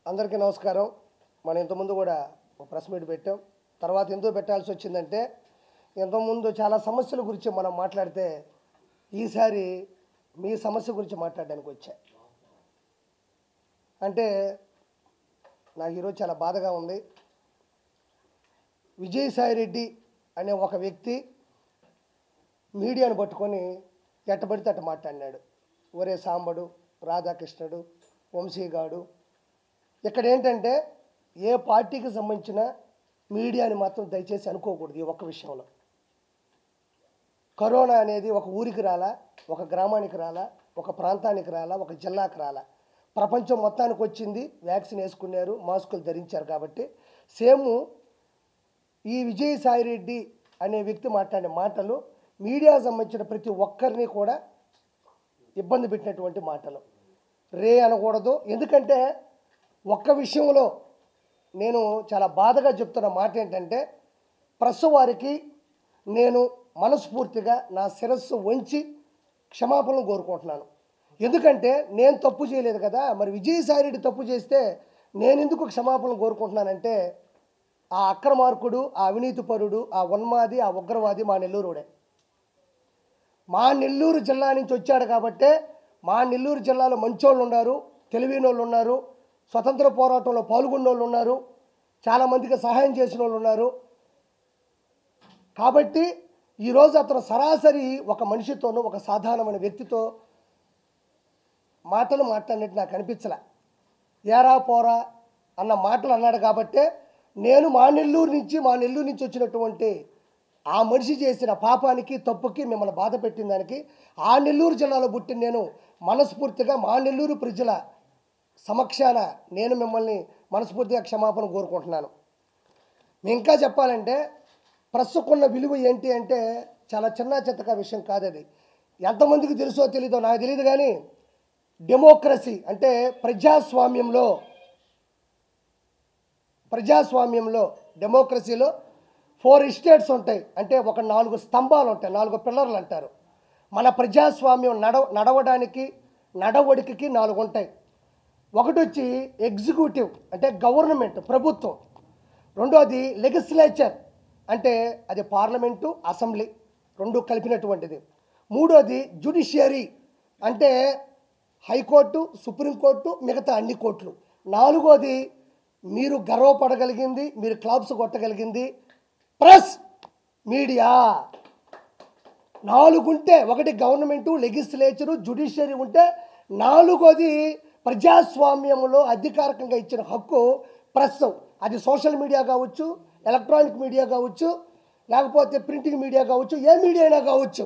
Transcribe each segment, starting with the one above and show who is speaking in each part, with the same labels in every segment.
Speaker 1: అందరికీ నమస్కారం. మనం ఇంతకుముందు కూడా ఒక ప్రెస్ మీట్ పెట్టాం. తర్వాత ఎందుకు పెట్టాల్సి వచ్చిందంటే ఇంతకుముందు చాలా సమస్యల గురించి మనం మాట్లాడితే ఈసారి మీ సమస్య గురించి మాట్లాడడానికి వచ్చా. అంటే నాకు ఈరోజు చాలా బాధగా ఉంది. విజయసాయిరెడ్డి అనే ఒక వ్యక్తి మీడియాను పట్టుకొని ఎట్టబడితే అట్ట మాట్లాడినాడు. ఒరే సాంబడు, రాధాకృష్ణుడు, వంశీగాడు. ఇక్కడ ఏంటంటే ఏ పార్టీకి సంబంధించిన మీడియాని మాత్రం దయచేసి అనుకోకూడదు. ఈ ఒక్క విషయంలో కరోనా అనేది ఒక ఊరికి రాలా, ఒక గ్రామానికి రాలా, ఒక ప్రాంతానికి రాలా, ఒక జిల్లాకి రాలా, ప్రపంచం మొత్తానికి వచ్చింది. వ్యాక్సిన్ వేసుకున్నారు, మాస్కులు ధరించారు. కాబట్టి సేమ్ ఈ విజయసాయిరెడ్డి అనే వ్యక్తి మాట్లాడే మాటలు మీడియాకు సంబంధించిన ప్రతి ఒక్కరిని కూడా ఇబ్బంది పెట్టినటువంటి మాటలు. రే అనకూడదు. ఎందుకంటే ఒక్క విషయంలో నేను చాలా బాధగా చెప్తున్న మాట ఏంటంటే ప్రెస్ వారికి నేను మనస్ఫూర్తిగా నా శిరస్సు వంచి క్షమాపణలు కోరుకుంటున్నాను. ఎందుకంటే నేను తప్పు చేయలేదు కదా. మరి విజయసాయిరెడ్డి తప్పు చేస్తే నేను ఎందుకు క్షమాపణలు కోరుకుంటున్నానంటే ఆ అక్రమార్కుడు, ఆ అవినీతిపరుడు, ఆ ఉన్మాది, ఆ ఉగ్రవాది మా నెల్లూరుడే. మా నెల్లూరు జిల్లా నుంచి వచ్చాడు కాబట్టే మా నెల్లూరు జిల్లాలో మంచోళ్ళు ఉన్నారు, తెలివైన వాళ్ళు ఉన్నారు, స్వతంత్ర పోరాటంలో పాల్గొన్న వాళ్ళు ఉన్నారు, చాలామందికి సహాయం చేసిన వాళ్ళు ఉన్నారు. కాబట్టి ఈరోజు అతను సరాసరి ఒక మనిషితోనూ, ఒక సాధారణమైన వ్యక్తితో మాటలు మాట్లాడినట్టు నాకు అనిపించలే. ఏరా పోరా అన్న మాటలు అన్నాడు. కాబట్టే నేను మా నెల్లూరు నుంచి వచ్చినటువంటి ఆ మనిషి చేసిన పాపానికి, తప్పుకి, మిమ్మల్ని బాధ పెట్టిన దానికి ఆ నెల్లూరు జిల్లాలో పుట్టిన నేను మనస్ఫూర్తిగా మా నెల్లూరు ప్రజల సమక్షాన నేను మిమ్మల్ని మనస్ఫూర్తిగా క్షమాపణ కోరుకుంటున్నాను. ఇంకా చెప్పాలంటే ప్రస్తుకున్న విలువ ఏంటి అంటే చాలా చిన్న చిత్తక విషయం కాదు. అది ఎంతమందికి తెలుసో తెలీదో నాకు తెలియదు. కానీ డెమోక్రసీ అంటే ప్రజాస్వామ్యంలో డెమోక్రసీలో 4 స్టేట్స్ ఉంటాయి. అంటే ఒక 4 స్తంభాలు ఉంటాయి, 4 పిల్లర్లు అంటారు. మన ప్రజాస్వామ్యం నడవడానికి నడవడికకి 4 ఉంటాయి. ఒకటి వచ్చి ఎగ్జిక్యూటివ్ అంటే గవర్నమెంట్, ప్రభుత్వం. రెండోది లెజిస్లేచర్ అంటే అది పార్లమెంటు, అసెంబ్లీ రెండు కలిపినటువంటిది. మూడోది జ్యుడిషియరీ అంటే హైకోర్టు, సుప్రీంకోర్టు, మిగతా అన్ని కోర్టులు. నాలుగోది మీరు గర్వపడగలిగింది, మీరు క్లాప్స్ కొట్టగలిగింది ప్రెస్, మీడియా. 4 ఉంటే ఒకటి గవర్నమెంటు, లెజిస్లేచరు, జ్యుడిషియరీ ఉంటే నాలుగోది ప్రజాస్వామ్యంలో అధికారికంగా ఇచ్చిన హక్కు ప్రెస్. అది సోషల్ మీడియా కావచ్చు, ఎలక్ట్రానిక్ మీడియా కావచ్చు, లేకపోతే ప్రింటింగ్ మీడియా కావచ్చు, ఏ మీడియా అయినా కావచ్చు.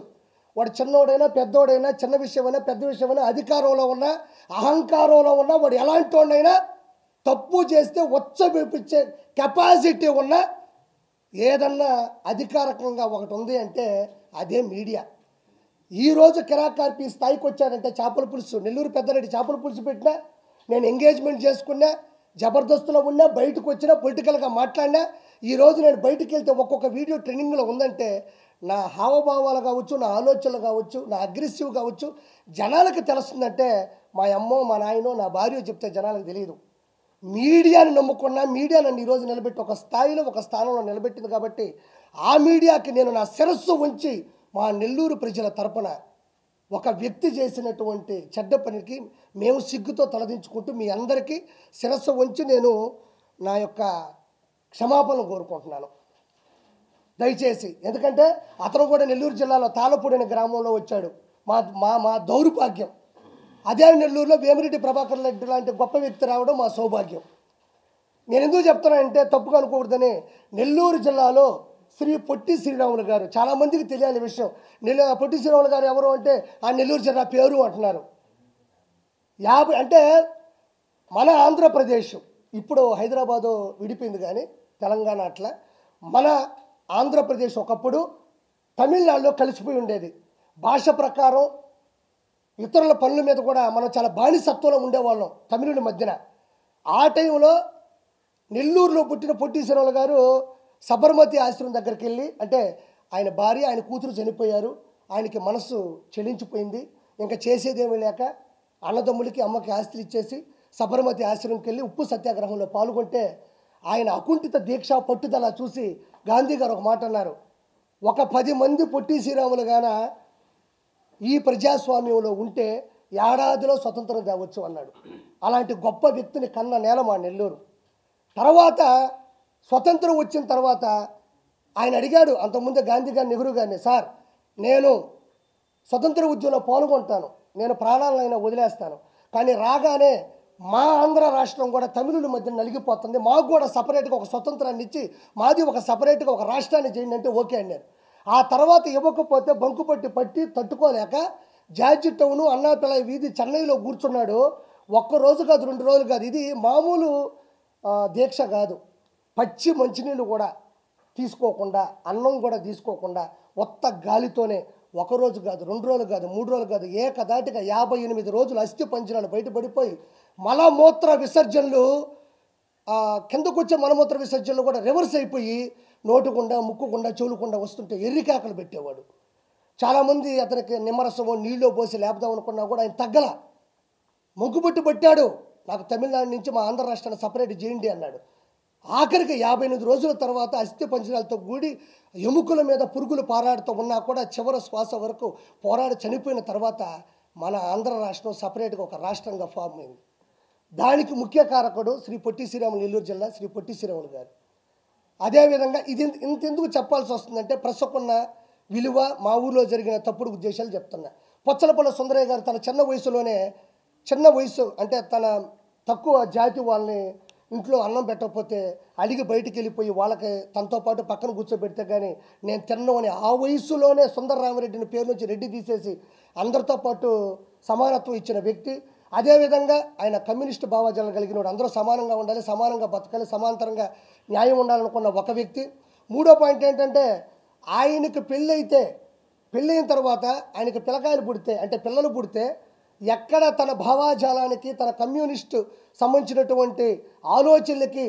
Speaker 1: వాడు చిన్నోడైనా పెద్దోడైనా, చిన్న విషయమైనా పెద్ద విషయమైనా, అధికారంలో ఉన్నా అహంకారంలో ఉన్నా, వాడు ఎలాంటి వాడినైనా తప్పు చేస్తే ఉచ్చబెప్పించే కెపాసిటీ ఉన్న ఏదన్నా అధికారికంగా ఒకటి ఉంది అంటే అదే మీడియా. ఈరోజు కిరాకార్పి స్థాయికి వచ్చాడంటే చేపల పులుసు, నెల్లూరు పెద్దరెడ్డి చేపల పులుసు పెట్టినా, నేను ఎంగేజ్మెంట్ చేసుకున్నా, జబర్దస్త్లో ఉన్నా, బయటకు వచ్చినా, పొలిటికల్గా మాట్లాడినా, ఈరోజు నేను బయటికి వెళ్తే ఒక్కొక్క వీడియో ట్రెండింగ్లో ఉందంటే నా హావభావాలు కావచ్చు, నా ఆలోచనలు కావచ్చు, నా అగ్రెసివ్ కావచ్చు జనాలకు తెలుస్తుందంటే మా అమ్మో, మా నాయనో, నా భార్య చెప్తే జనాలకు తెలియదు. మీడియాని నమ్ముకున్నా, మీడియా నన్ను ఈరోజు నిలబెట్టి ఒక స్థాయిలో, ఒక స్థానంలో నిలబెట్టింది. కాబట్టి ఆ మీడియాకి నేను నా శిరస్సు ఉంచి మా నెల్లూరు ప్రజల తరపున ఒక వ్యక్తి చేసినటువంటి చెడ్డ పనికి మేము సిగ్గుతో తలదించుకుంటూ మీ అందరికీ శిరస్సు ఉంచి నేను నా యొక్క క్షమాపణలు కోరుకుంటున్నాను దయచేసి. ఎందుకంటే అతను కూడా నెల్లూరు జిల్లాలో తాళపూడి అనే గ్రామంలో వచ్చాడు. మా దౌర్భాగ్యం. అదే నెల్లూరులో వేమిరెడ్డి ప్రభాకర్ రెడ్డి లాంటి గొప్ప వ్యక్తి రావడం మా సౌభాగ్యం. నేను ఎందుకు చెప్తానంటే తప్పుగా అనుకోకూడదని, నెల్లూరు జిల్లాలో శ్రీ పొట్టి శ్రీరాములు గారు, చాలామందికి తెలియాలి విషయం. పొట్టి శ్రీరాములు గారు ఎవరు అంటే ఆ నెల్లూరు జిల్లా పేరు అంటున్నారు. అంటే మన ఆంధ్రప్రదేశ్ ఇప్పుడు హైదరాబాదు విడిపోయింది కానీ తెలంగాణ అట్లా, మన ఆంధ్రప్రదేశ్ ఒకప్పుడు తమిళనాడులో కలిసిపోయి ఉండేది. భాష ప్రకారం ఇతరుల పనుల మీద కూడా మనం చాలా బానిసత్వంలో ఉండేవాళ్ళం తమిళుల మధ్యన. ఆ టైంలో నెల్లూరులో పుట్టిన పొట్టి శ్రీరాములు గారు సబర్మతి ఆశ్రమం దగ్గరికి వెళ్ళి, అంటే ఆయన భార్య, ఆయన కూతురు చనిపోయారు, ఆయనకి మనసు చెలించిపోయింది, ఇంకా చేసేదేమీ లేక అన్నదమ్ములకి, అమ్మకి ఆస్తులు ఇచ్చేసి సబర్మతి ఆశ్రమంకి వెళ్ళి ఉప్పు సత్యాగ్రహంలో పాల్గొంటే ఆయన అకుంఠిత దీక్ష పట్టుదల చూసి గాంధీ గారు ఒక మాట అన్నారు, ఒక 10 మంది పొట్టి శ్రీరాములు గాన ఈ ప్రజాస్వామ్యంలో ఉంటే ఏడాదిలో స్వతంత్రం తేవచ్చు అన్నాడు. అలాంటి గొప్ప వ్యక్తిని కన్న నేల మా నెల్లూరు. తర్వాత స్వతంత్రం వచ్చిన తర్వాత ఆయన అడిగాడు అంతకుముందే గాంధీ గారిని, నెహ్రూ గారిని, సార్ నేను స్వతంత్ర ఉద్యమంలో పాల్గొంటాను, నేను ప్రాణాలైనా వదిలేస్తాను, కానీ రాగానే మా ఆంధ్ర రాష్ట్రం కూడా తమిళుల మధ్య నలిగిపోతుంది, మాకు కూడా సపరేట్గా ఒక స్వతంత్రాన్ని ఇచ్చి మాది ఒక సపరేట్గా ఒక రాష్ట్రాన్ని చేయండి అంటే ఓకే అన్నారు. ఆ తర్వాత ఇవ్వకపోతే బంకుపట్టి తట్టుకోలేక జార్జి టౌను అన్నాపిల్లై వీధి చెన్నైలో కూర్చున్నాడు. ఒక్కరోజు కాదు 2 రోజులు కాదు, ఇది మామూలు దీక్ష కాదు. పచ్చి మంచినీళ్ళు కూడా తీసుకోకుండా, అన్నం కూడా తీసుకోకుండా ఒత్త గాలితోనే 1 రోజు కాదు 2 రోజులు కాదు 3 రోజులు కాదు ఏకదాటిగా 58 రోజులు అస్థి పంజరాలు బయటపడిపోయి మలమూత్ర విసర్జనలు కిందకు వచ్చే మలమూత్ర విసర్జనలు కూడా రివర్స్ అయిపోయి నోటుకుండా ముక్కుకుండా చెవులుకుండా వస్తుంటే ఎర్రికాకలు పెట్టేవాడు. చాలామంది అతనికి నిమ్మరసమో నీళ్ళో పోసి లేపుదాం అనుకున్నా కూడా ఆయన తగ్గల, మొగ్గుబొట్టు పట్టాడు, నాకు తమిళనాడు నుంచి మా ఆంధ్ర రాష్ట్రాన్ని సపరేట్ చేయండి అన్నాడు. ఆఖరికి 58 రోజుల తర్వాత అస్థి పంజరాలతో కూడి ఎముకల మీద పురుగులు పారాడుతూ ఉన్నా కూడా చివరి శ్వాస వరకు పోరాడి చనిపోయిన తర్వాత మన ఆంధ్ర రాష్ట్రం సపరేట్గా ఒక రాష్ట్రంగా ఫామ్ అయింది. దానికి ముఖ్య కారకుడు శ్రీ పొట్టి శ్రీరాములు, నెల్లూరు జిల్లా శ్రీ పొట్టి శ్రీరాములు గారు. అదేవిధంగా ఇది ఇంతెందుకు చెప్పాల్సి వస్తుందంటే ప్రస్తుతకున్న విలువ, మా ఊళ్ళో జరిగిన తప్పుడు ఉద్దేశాలు చెప్తున్నా. పొచ్చలపల్లి సుందరయ్య గారు తన చిన్న వయసు అంటే తన తక్కువ జాతి వాళ్ళని ఇంట్లో అన్నం పెట్టకపోతే అడిగి బయటికి వెళ్ళిపోయి వాళ్ళకి తనతో పాటు పక్కన కూర్చోబెడితే కానీ నేను తిన్నాను అని ఆ వయసులోనే సుందరరామరెడ్డిని పేరు నుంచి రెడ్డి తీసేసి అందరితో పాటు సమానత్వం ఇచ్చిన వ్యక్తి. అదేవిధంగా ఆయన కమ్యూనిస్టు భావజాలను కలిగిన వాడు, అందరూ సమానంగా ఉండాలి, సమానంగా బతకాలి, సమాంతరంగా న్యాయం ఉండాలనుకున్న ఒక వ్యక్తి. 3వ పాయింట్ ఏంటంటే ఆయనకు పెళ్ళైన తర్వాత ఆయనకు పిల్లలు పుడితే ఎక్కడ తన భావాజాలానికి తన కమ్యూనిస్టు సంబంధించినటువంటి ఆలోచనలకి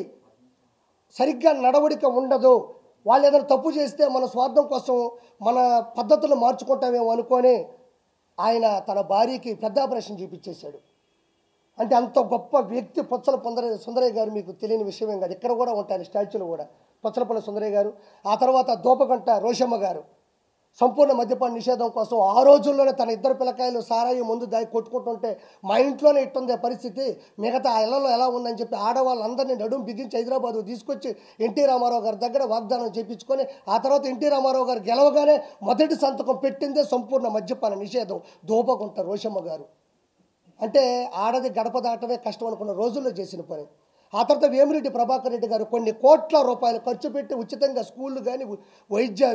Speaker 1: సరిగ్గా నడవడిక ఉండదు, వాళ్ళు ఏదైనా తప్పు చేస్తే మన స్వార్థం కోసం మన పద్ధతులు మార్చుకుంటామేమో అనుకొని ఆయన తన భార్యకి పెద్ద ఆపరేషన్ చేయించేశాడు. అంటే అంత గొప్ప వ్యక్తి సుందరయ్య గారు. మీకు తెలియని విషయమేం కాదు, ఇక్కడ కూడా ఉంటారు స్టాచ్యూలు కూడా పొచ్చలపల్లి సుందరయ్య గారు. ఆ తర్వాత దోపగంట రోషమ్మ గారు సంపూర్ణ మద్యపాన నిషేధం కోసం ఆ రోజుల్లోనే తన 2 పిల్లకాయలు సారాయి ముందు దాగి కొట్టుకుంటుంటే మా ఇంట్లోనే ఇట్టుందే పరిస్థితి, మిగతా ఆ ఇళ్లలో ఎలా ఉందని చెప్పి ఆడవాళ్ళందరినీ నడుము బిగించి హైదరాబాద్ తీసుకొచ్చి ఎన్టీ రామారావు గారి దగ్గర వాగ్దానం చేయించుకొని ఆ తర్వాత ఎన్టీ రామారావు గారు గెలవగానే మొదటి సంతకం పెట్టిందే సంపూర్ణ మద్యపాన నిషేధం దోపగుంట రోషమ్మ గారు. అంటే ఆడది గడప దాటమే కష్టం అనుకున్న రోజుల్లో చేసిన పని. ఆ తర్వాత వేమిరెడ్డి ప్రభాకర్ రెడ్డి గారు కొన్ని కోట్ల రూపాయలు ఖర్చు పెట్టి ఉచితంగా స్కూళ్ళు కానీ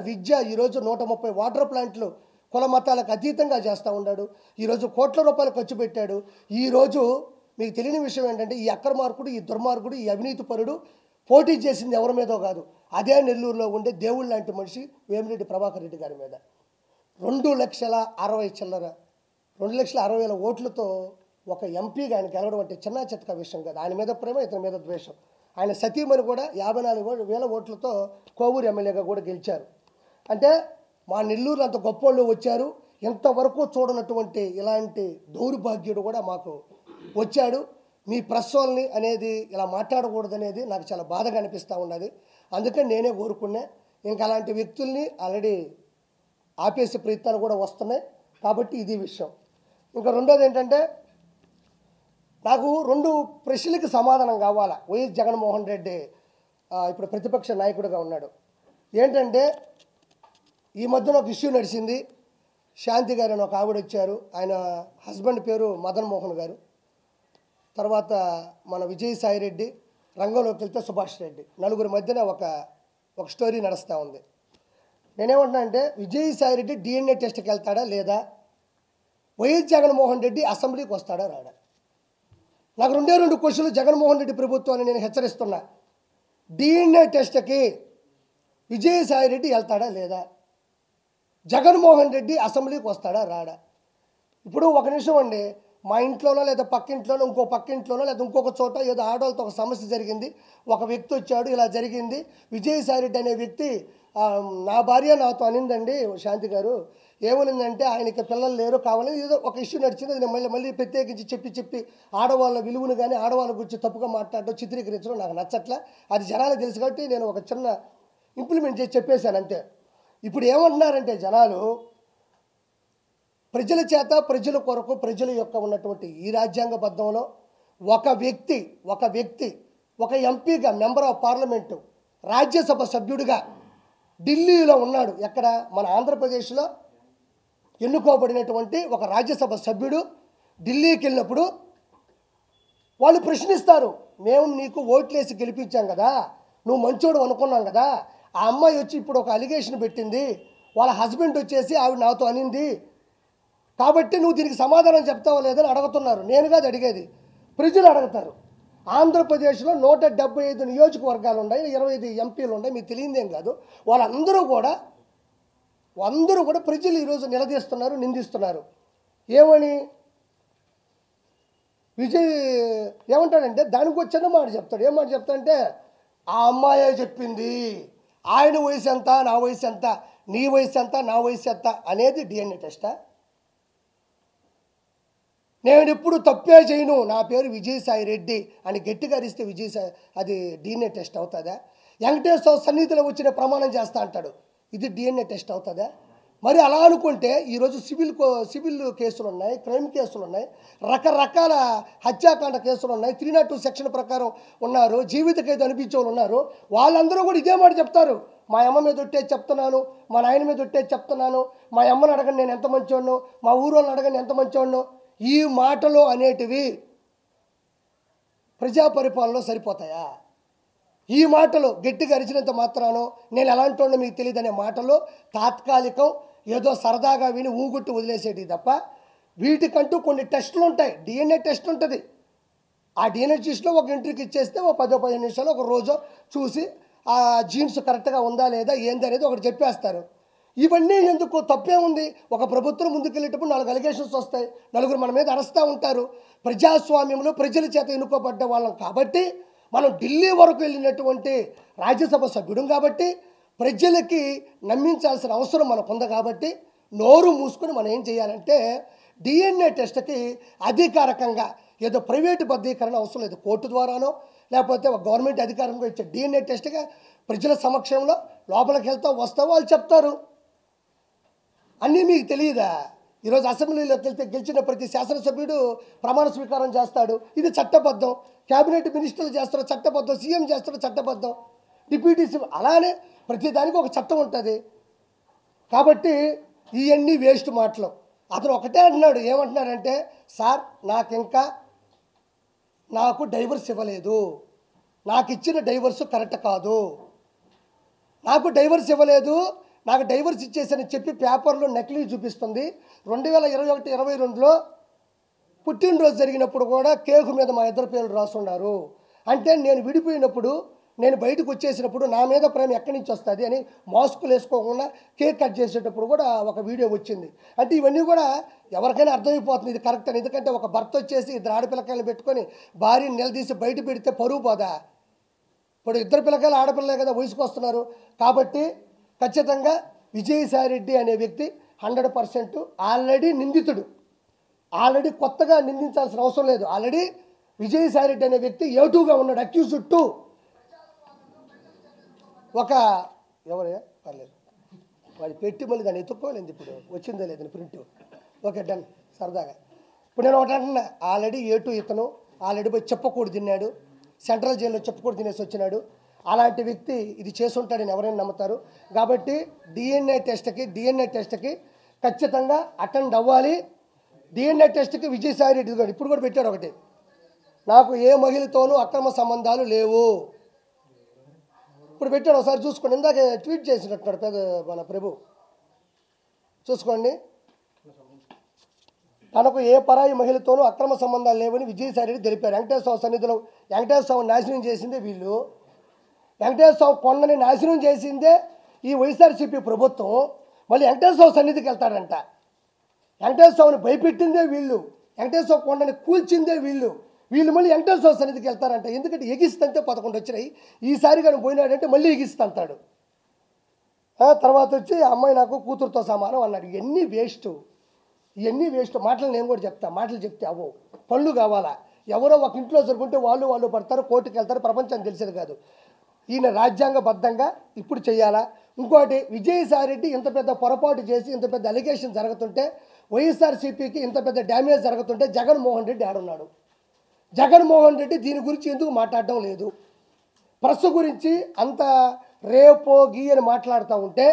Speaker 1: విద్య ఈరోజు 130 వాటర్ ప్లాంట్లు కుల మతాలకు అతీతంగా చేస్తూ ఉన్నాడు. ఈరోజు కోట్ల రూపాయలు ఖర్చు పెట్టాడు. ఈరోజు మీకు తెలియని విషయం ఏంటంటే ఈ అక్రమార్కుడు, ఈ దుర్మార్గుడు, ఈ అవినీతి పరుడు పోటీ చేసింది ఎవరి మీదో కాదు, అదే నెల్లూరులో ఉండే దేవుళ్ళ లాంటి మనిషి వేమిరెడ్డి ప్రభాకర్ రెడ్డి గారి మీద 2,60,000 ఓట్లతో ఒక ఎంపీగా ఆయన గెలవడం అంటే చిన్న చితక విషయం కాదు. ఆయన మీద ప్రేమ, ఇతని మీద ద్వేషం. ఆయన సతీమణి కూడా 54,000 ఓట్లతో కోవూరు ఎమ్మెల్యేగా కూడా గెలిచారు. అంటే మా నెల్లూరు అంత గొప్పోళ్ళు వచ్చారు, ఎంతవరకు చూడనటువంటి ఇలాంటి దౌర్భాగ్యుడు కూడా మాకు వచ్చాడు. మీ ప్రెస్ వాళ్ళని అనేది ఇలా మాట్లాడకూడదనేది నాకు చాలా బాధగా అనిపిస్తూ ఉన్నది. అందుకని నేనే కోరుకున్నా. ఇంకా అలాంటి వ్యక్తుల్ని ఆల్రెడీ ఆపేసే ప్రయత్నాలు కూడా వస్తున్నాయి. కాబట్టి ఇది విషయం. ఇంకా రెండోది ఏంటంటే నాకు 2 ప్రశ్నలకి సమాధానం కావాలా. వైఎస్ జగన్మోహన్ రెడ్డి ఇప్పుడు ప్రతిపక్ష నాయకుడిగా ఉన్నాడు. ఏంటంటే ఈ మధ్యన ఒక ఇష్యూ నడిచింది. శాంతి గారు అని ఒక ఆవిడ వచ్చారు, ఆయన హస్బెండ్ పేరు మదన్ మోహన్ గారు. తర్వాత మన విజయసాయి రెడ్డి, రంగంలోకి వెళ్తే సుభాష్ రెడ్డి, నలుగురి మధ్యన ఒక స్టోరీ నడుస్తూ ఉంది. నేనేమంటున్నా అంటే విజయసాయి రెడ్డి DNA టెస్ట్కి వెళ్తాడా లేదా, వైఎస్ జగన్మోహన్ రెడ్డి అసెంబ్లీకి వస్తాడా రాడా? నాకు 2 క్వశ్చన్లు జగన్మోహన్ రెడ్డి ప్రభుత్వాన్ని నేను హెచ్చరిస్తున్నా. DNA టెస్ట్కి విజయసాయి రెడ్డి వెళ్తాడా లేదా, జగన్మోహన్ రెడ్డి అసెంబ్లీకి వస్తాడా రాడా? ఇప్పుడు ఒక నిమిషం అండి, మా ఇంట్లోనో లేదా పక్కింట్లోనో ఇంకో పక్కింట్లోనో లేదా ఇంకొక చోట ఏదో ఆడవాళ్ళతో ఒక సమస్య జరిగింది, ఒక వ్యక్తి వచ్చాడు, ఇలా జరిగింది, విజయసాయి రెడ్డి అనే వ్యక్తి నా భార్య నాతో అనిందండి శాంతి గారు, ఏమనిందంటే ఆయనకి పిల్లలు లేరు కావాలని ఏదో ఒక ఇష్యూ నడిచింది. అది నేను మళ్ళీ ప్రత్యేకించి చెప్పి ఆడవాళ్ళ విలువను కానీ ఆడవాళ్ళ గురించి తప్పుగా మాట్లాడడం చిత్రీకరించడం నాకు నచ్చట్లే. అది జనాలకు తెలుసు కాబట్టి నేను ఒక చిన్న ఇంప్లిమెంట్ చేసి చెప్పేశాను అంతే. ఇప్పుడు ఏమంటున్నారంటే జనాలు ప్రజల చేత ప్రజల కొరకు ప్రజల యొక్క ఉన్నటువంటి ఈ రాజ్యాంగబద్ధంలో ఒక వ్యక్తి ఒక ఎంపీగా మెంబర్ ఆఫ్ పార్లమెంటు రాజ్యసభ సభ్యుడిగా ఢిల్లీలో ఉన్నాడు. ఎక్కడ? మన ఆంధ్రప్రదేశ్లో ఎన్నుకోబడినటువంటి ఒక రాజ్యసభ సభ్యుడు ఢిల్లీకి వెళ్ళినప్పుడు వాళ్ళు ప్రశ్నిస్తారు, మేము నీకు ఓట్లేసి గెలిపించాం కదా, నువ్వు మంచోడు అనుకున్నాం కదా, ఆ అమ్మాయి వచ్చి ఇప్పుడు ఒక అలిగేషన్ పెట్టింది, వాళ్ళ హస్బెండ్ వచ్చేసి ఆవిడ నాతో అనింది, కాబట్టి నువ్వు దీనికి సమాధానం చెప్తావో లేదని అడుగుతున్నారు. నేను కాదు అడిగేది, ప్రజలు అడుగుతారు. ఆంధ్రప్రదేశ్లో 175 నియోజకవర్గాలు ఉన్నాయి, 25 ఎంపీలు ఉన్నాయి, మీకు తెలియదేం కాదు. వాళ్ళందరూ కూడా ప్రజలు ఈరోజు నిలదీస్తున్నారు, నిందిస్తున్నారు. ఏమని విజయ్ ఏమంటాడంటే దానికి వచ్చిన మాట చెప్తాడు. ఏం మాట చెప్తాడంటే, ఆ అమ్మాయే చెప్పింది, ఆయన వయసు ఎంత, నా వయసు ఎంత, నీ వయసు ఎంత, నా వయసు ఎంత అనేది డిఎన్ఏ టెస్టా? నేను ఎప్పుడు తప్పే చేయను, నా పేరు విజయసాయి రెడ్డి అని గట్టిగా అరిస్తే విజయసాయి అది డిఎన్ఏ టెస్ట్ అవుతుందా? వెంకటేశ్వర సన్నిధిలో వచ్చిన ప్రమాణం చేస్తా అంటాడు, ఇది డిఎన్ఏ టెస్ట్ అవుతుందా? మరి అలా అనుకుంటే ఈరోజు సివిల్ కేసులు ఉన్నాయి, క్రైమ్ కేసులు ఉన్నాయి, రకరకాల హత్యాకాండ కేసులు ఉన్నాయి, 302 సెక్షన్ ప్రకారం ఉన్నారు, జీవిత ఖైదు అనిపించే వాళ్ళు ఉన్నారు. వాళ్ళందరూ కూడా ఇదే మాట చెప్తారు, మా అమ్మ మీద ఒట్టేది చెప్తున్నాను, మా నాయన మీద ఒట్టేది చెప్తున్నాను, మా అమ్మని అడగండి నేను ఎంత మంచోడ్ను, మా ఊరోళ్ళని అడగండి ఎంత మంచోడ్ను. ఈ మాటలు అనేటివి ప్రజా పరిపాలనలో సరిపోతాయా? ఈ మాటలు గట్టిగా అరిచినంత మాత్రానో నేను ఎలాంటి వాడినో మీకు తెలియదు అనే మాటలు తాత్కాలికం, ఏదో సరదాగా విని ఊగుట్టు వదిలేసేటి తప్ప వీటికంటూ కొన్ని టెస్టులు ఉంటాయి. డిఎన్ఏ టెస్ట్ ఉంటుంది. ఆ డిఎన్ఏ టెస్ట్లో ఒక ఎంట్రీకి ఇచ్చేస్తే ఒక 10-15 నిమిషాలు ఒక రోజు చూసి ఆ జీన్స్ కరెక్ట్గా ఉందా లేదా ఏంది అనేది ఒకటి చెప్పేస్తారు. ఇవన్నీ ఎందుకు? తప్పే ఉంది. ఒక ప్రభుత్వం ముందుకెళ్ళేటప్పుడు 4 అలిగేషన్స్ వస్తాయి, నలుగురు మన మీద అరుస్తూ ఉంటారు. ప్రజాస్వామ్యంలో ప్రజల చేత ఎన్నుకోబడ్డ వాళ్ళం కాబట్టి, మనం ఢిల్లీ వరకు వెళ్ళినటువంటి రాజ్యసభ సభ్యుడు కాబట్టి, ప్రజలకి నమ్మించాల్సిన అవసరం మనకు ఉంది కాబట్టి, నోరు మూసుకొని మనం ఏం చేయాలంటే డిఎన్ఏ టెస్ట్కి అధికారికంగా ఏదో ప్రైవేటు బద్దీకరణ అవసరం లేదు, కోర్టు ద్వారానో లేకపోతే ఒక గవర్నమెంట్ అధికారంగా ఇచ్చే డిఎన్ఏ టెస్ట్గా ప్రజల సమక్షంలో లోపలికి వస్తావు వాళ్ళు చెప్తారు. అన్నీ మీకు తెలియదా? ఈరోజు అసెంబ్లీలోకి వెళ్తే గెలిచిన ప్రతి శాసనసభ్యుడు ప్రమాణ స్వీకారం చేస్తాడు, ఇది చట్టబద్ధం. క్యాబినెట్ మినిస్టర్లు చేస్తారు చట్టబద్ధం, సీఎం చేస్తారు చట్టబద్ధం, డిప్యూటీ సీఎం, అలానే ప్రతిదానికి ఒక చట్టం ఉంటుంది. కాబట్టి ఇవన్నీ వేస్ట్ మాటలు. అతను ఒకటే అంటున్నాడు, ఏమంటున్నాడంటే, సార్ నాకు డైవర్స్ ఇవ్వలేదు, నాకు ఇచ్చిన డైవర్స్ కరెక్ట్ కాదు, నాకు డైవర్స్ ఇవ్వలేదు, నాకు డైవర్స్ ఇచ్చేసని చెప్పి పేపర్లో నకిలీ చూపిస్తుంది. 2021-22లో పుట్టినరోజు జరిగినప్పుడు కూడా కేకు మీద మా ఇద్దరు పేర్లు రాసున్నారు. అంటే నేను విడిపోయినప్పుడు, నేను బయటకు వచ్చేసినప్పుడు నా మీద ప్రేమ ఎక్కడి నుంచి వస్తుంది అని మాస్కులు వేసుకోకుండా కేక్ కట్ చేసేటప్పుడు కూడా ఒక వీడియో వచ్చింది. అంటే ఇవన్నీ కూడా ఎవరికైనా అర్థమైపోతుంది ఇది కరెక్ట్ అని. ఎందుకంటే ఒక భర్త వచ్చేసి 2 ఆడపిల్లకాయలు పెట్టుకొని భార్యని నిలదీసి బయట పెడితే పరువు పోదా? ఇప్పుడు 2 పిల్లకాయలు ఆడపిల్లలే కదా వయసుకు వస్తున్నారు. కాబట్టి ఖచ్చితంగా విజయసాయి రెడ్డి అనే వ్యక్తి 100% ఆల్రెడీ నిందితుడు. ఆల్రెడీ కొత్తగా నిందించాల్సిన అవసరం లేదు. ఆల్రెడీ విజయసాయి రెడ్డి అనే వ్యక్తి A2గా ఉన్నాడు, అక్యూజ్డ్ 2. ఒక ఎవరే పర్లేదు వాడి పెట్టి మళ్ళీ దాన్ని ఎత్తుక్కోలేదు, ఇప్పుడు వచ్చిందో లేదని ప్రింట్. ఓకే డన్, సరదాగా. ఇప్పుడు నేను ఒకటి అంటున్నా, ఆల్రెడీ A2 ఇతను ఆల్రెడీ పోయి చెప్పకూడదు తిన్నాడు, సెంట్రల్ జైల్లో చెప్పకూడదు తినేసి వచ్చినాడు. అలాంటి వ్యక్తి ఇది చేసుంటాడని ఎవరైనా నమ్ముతారు. కాబట్టి డిఎన్ఏ టెస్ట్కి ఖచ్చితంగా అటెండ్ అవ్వాలి. డిఎన్ఏ టెస్ట్కి విజయసాయి రెడ్డి గారు ఇప్పుడు కూడా పెట్టాడు ఒకటి, నాకు ఏ మహిళతోనూ అక్రమ సంబంధాలు లేవు ఇప్పుడు పెట్టాడు. ఒకసారి చూసుకోండి, ఇందాక ట్వీట్ చేసినట్టున్నాడు మన ప్రభు, చూసుకోండి. తనకు ఏ పరాయి మహిళతోనూ అక్రమ సంబంధాలు లేవని విజయసాయి రెడ్డి తెలిపారు. వెంకటేశ్వర సన్నిధిలో వెంకటేశ్వర నాశనం చేసిందే వీళ్ళు, వెంకటేశ్వర కొండని నాశనం చేసిందే ఈ వైఎస్ఆర్సీపీ ప్రభుత్వం. మళ్ళీ వెంకటేశ్వర సన్నిధికి వెళ్తాడంట, వెంకటేశ్వరని భయపెట్టిందే వీళ్ళు, వెంకటేశ్వర కొండని కూల్చిందే వీళ్ళు మళ్ళీ వెంకటేశ్వర సన్నిధికి వెళ్తారంట. ఎందుకంటే ఎగిస్తంటే 11 వచ్చినాయి, ఈసారి కానీ పోయినాడంటే మళ్ళీ ఎగిస్తంటాడు. తర్వాత వచ్చి అమ్మాయి నాకు కూతురుతో సమానం అన్నాడు. ఇవన్నీ వేస్ట్ మాటలు నేను కూడా చెప్తా. మాటలు చెప్తే అవ్వో, పళ్ళు కావాలా? ఎవరో ఒక ఇంట్లో జరుగుంటే వాళ్ళు పడతారు, కోర్టుకు వెళ్తారు, ప్రపంచానికి తెలిసేది కాదు. ఈయన రాజ్యాంగబద్ధంగా ఇప్పుడు చేయాలా? ఇంకోటి, విజయసాయిరెడ్డి ఇంత పెద్ద పొరపాటు చేసి ఇంత పెద్ద అలిగేషన్ జరుగుతుంటే, వైఎస్ఆర్సీపీకి ఇంత పెద్ద డ్యామేజ్ జరుగుతుంటే జగన్మోహన్ రెడ్డి ఆడున్నాడు. జగన్మోహన్ రెడ్డి దీని గురించి ఎందుకు మాట్లాడడం లేదు? ప్రెస్ గురించి అంత రేపో గీయని మాట్లాడుతూ ఉంటే,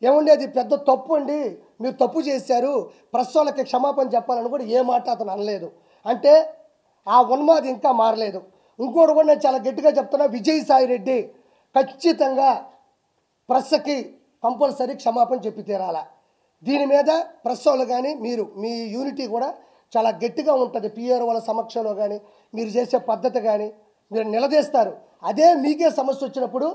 Speaker 1: ఏమండి అది పెద్ద తప్పు అండి, మీరు తప్పు చేశారు, ప్రెస్ వాళ్ళకి క్షమాపణ చెప్పాలని కూడా ఏ మాట అతను అనలేదు. అంటే ఆ ఉన్మాది ఇంకా మారలేదు. ఇంకోటి కూడా నేను చాలా గట్టిగా చెప్తున్నా, విజయసాయిరెడ్డి ఖచ్చితంగా ప్రెస్కి కంపల్సరీ క్షమాపణ చెప్పి తీరాల. దీని మీద ప్రెస్ వాళ్ళు కానీ మీ యూనిటీ కూడా చాలా గట్టిగా ఉంటుంది. పిఆర్ వాళ్ళ సమక్షంలో కానీ మీరు చేసే పద్ధతి కానీ మీరు నిలదీస్తారు. అదే మీకే సమస్య వచ్చినప్పుడు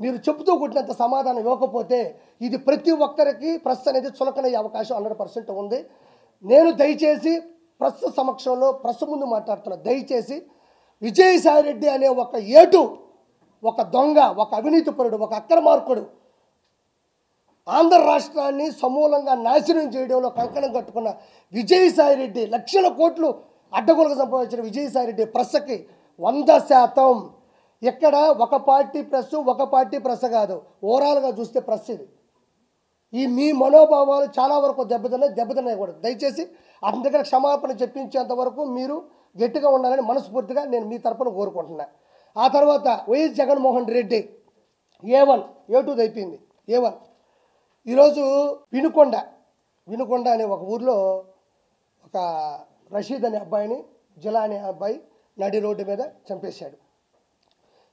Speaker 1: మీరు చెబుతూ కొట్టినంత సమాధానం ఇవ్వకపోతే ఇది ప్రతి ఒక్కరికి ప్రెస్ అనేది చులకనయ్యే అవకాశం 100% ఉంది. నేను దయచేసి ప్రెస్ సమక్షంలో ప్రెస్ ముందు మాట్లాడుతున్నా, దయచేసి విజయసాయిరెడ్డి అనే ఒక దొంగ, ఒక అవినీతిపరుడు, ఒక అక్రమార్కుడు ఆంధ్ర రాష్ట్రాన్ని సమూలంగా నాశనం చేయడంలో కంకణం కట్టుకున్న విజయసాయిరెడ్డి, లక్షల కోట్లు అడ్డగోలుగా సంపాదించిన విజయసాయిరెడ్డి ప్రెస్కి 100% ఎక్కడ ఒక పార్టీ ప్రెస్ కాదు, ఓవరాల్గా చూస్తే ప్రెస్ ఇది. మీ మనోభావాలు చాలా వరకు దెబ్బతిన్నాయి కూడా. దయచేసి అతని దగ్గర క్షమాపణ చెప్పించేంత వరకు మీరు గట్టిగా ఉండాలని మనస్ఫూర్తిగా నేను మీ తరపున కోరుకుంటున్నా. ఆ తర్వాత YS Jaganmohan Reddy A1 A2 అయిపోయింది. A1 ఈరోజు వినుకొండ అనే ఒక ఊర్లో ఒక రషీద్ అనే అబ్బాయిని, జిలా అనే అబ్బాయి నడి రోడ్డు మీద చంపేశాడు.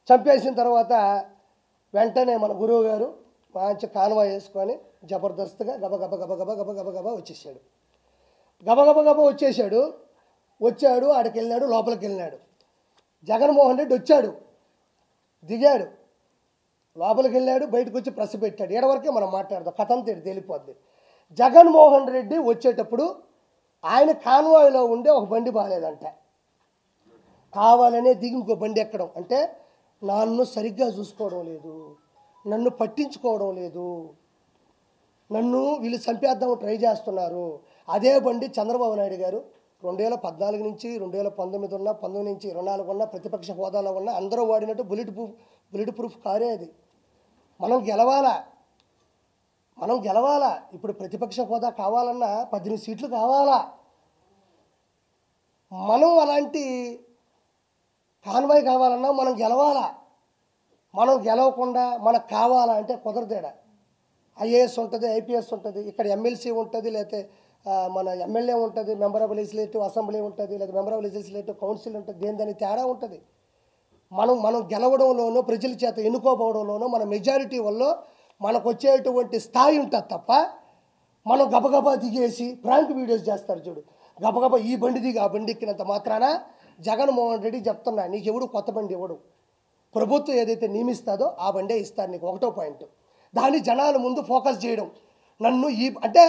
Speaker 1: చంపేసిన తర్వాత వెంటనే మన గురువు గారు మంచి కాన్వాయ్ వేసుకొని జబర్దస్త్గా గబగబా వచ్చేసాడు. గబగబా వచ్చాడు, ఆడికి వెళ్ళినాడు, లోపలికి వెళ్ళినాడు. జగన్మోహన్ రెడ్డి వచ్చాడు, దిగాడు, లోపలికి వెళ్ళాడు, బయటకు వచ్చి ప్రెస్ పెట్టాడు. ఏడవరకే మనం మాట్లాడదాం, కథంతా తేలిపోద్ది. జగన్మోహన్ రెడ్డి వచ్చేటప్పుడు ఆయన కాన్వాయ్లో ఉండే ఒక బండి బాగాలేదంట, కావాలనే దిగి ఇంకో బండి ఎక్కడం. అంటే నన్ను సరిగ్గా చూసుకోవడం లేదు, నన్ను పట్టించుకోవడం లేదు, నన్ను వీళ్ళు చంపేద్దాము ట్రై చేస్తున్నారు. అదే బండి చంద్రబాబు నాయుడు గారు 2014 నుంచి 2019 ఉన్న, 19 నుంచి 24 ఉన్న, ప్రతిపక్ష హోదాలో ఉన్న అందరూ వాడినట్టు బుల్లెట్ ప్రూఫ్ కారే అది. మనం గెలవాలా. ఇప్పుడు ప్రతిపక్ష హోదా కావాలన్నా 18 సీట్లు కావాలా. మనం అలాంటి కాన్వాయ్ కావాలన్నా మనం గెలవాలా. మనం గెలవకుండా మనకు కావాలా అంటే కుదరదేడా. ఐఏఎస్ ఉంటుంది, ఐపీఎస్ ఉంటుంది, ఇక్కడ ఎమ్మెల్సీ ఉంటుంది, లేకపోతే మన ఎమ్మెల్యే ఉంటుంది, మెంబర్ ఆఫ్ లెజిస్లేటివ్ అసెంబ్లీ ఉంటుంది, లేదా మెంబర్ ఆఫ్ లెజిస్లేటివ్ కౌన్సిల్ ఉంటుంది. దాని తేడా ఉంటుంది. మనం గెలవడంలోనూ, ప్రజల చేత ఎన్నుకోబోవడంలోనూ, మన మెజారిటీ వల్ల మనకు వచ్చేటువంటి స్థాయి ఉంటుంది తప్ప, మనం గబగబా దిగేసి ప్రాంక్ వీడియోస్ చేస్తారు చూడు, గబగబా ఈ బండి దిగి ఆ బండి ఎక్కినంత మాత్రాన జగన్మోహన్ రెడ్డి చెప్తున్నా, నీకు ఎవడు కొత్త బండి ఇవ్వడు. ప్రభుత్వం ఏదైతే నియమిస్తుందో ఆ బండే ఇస్తారు నీకు. ఒకటో పాయింట్, దాన్ని జనాల ముందు ఫోకస్ చేయడం. అంటే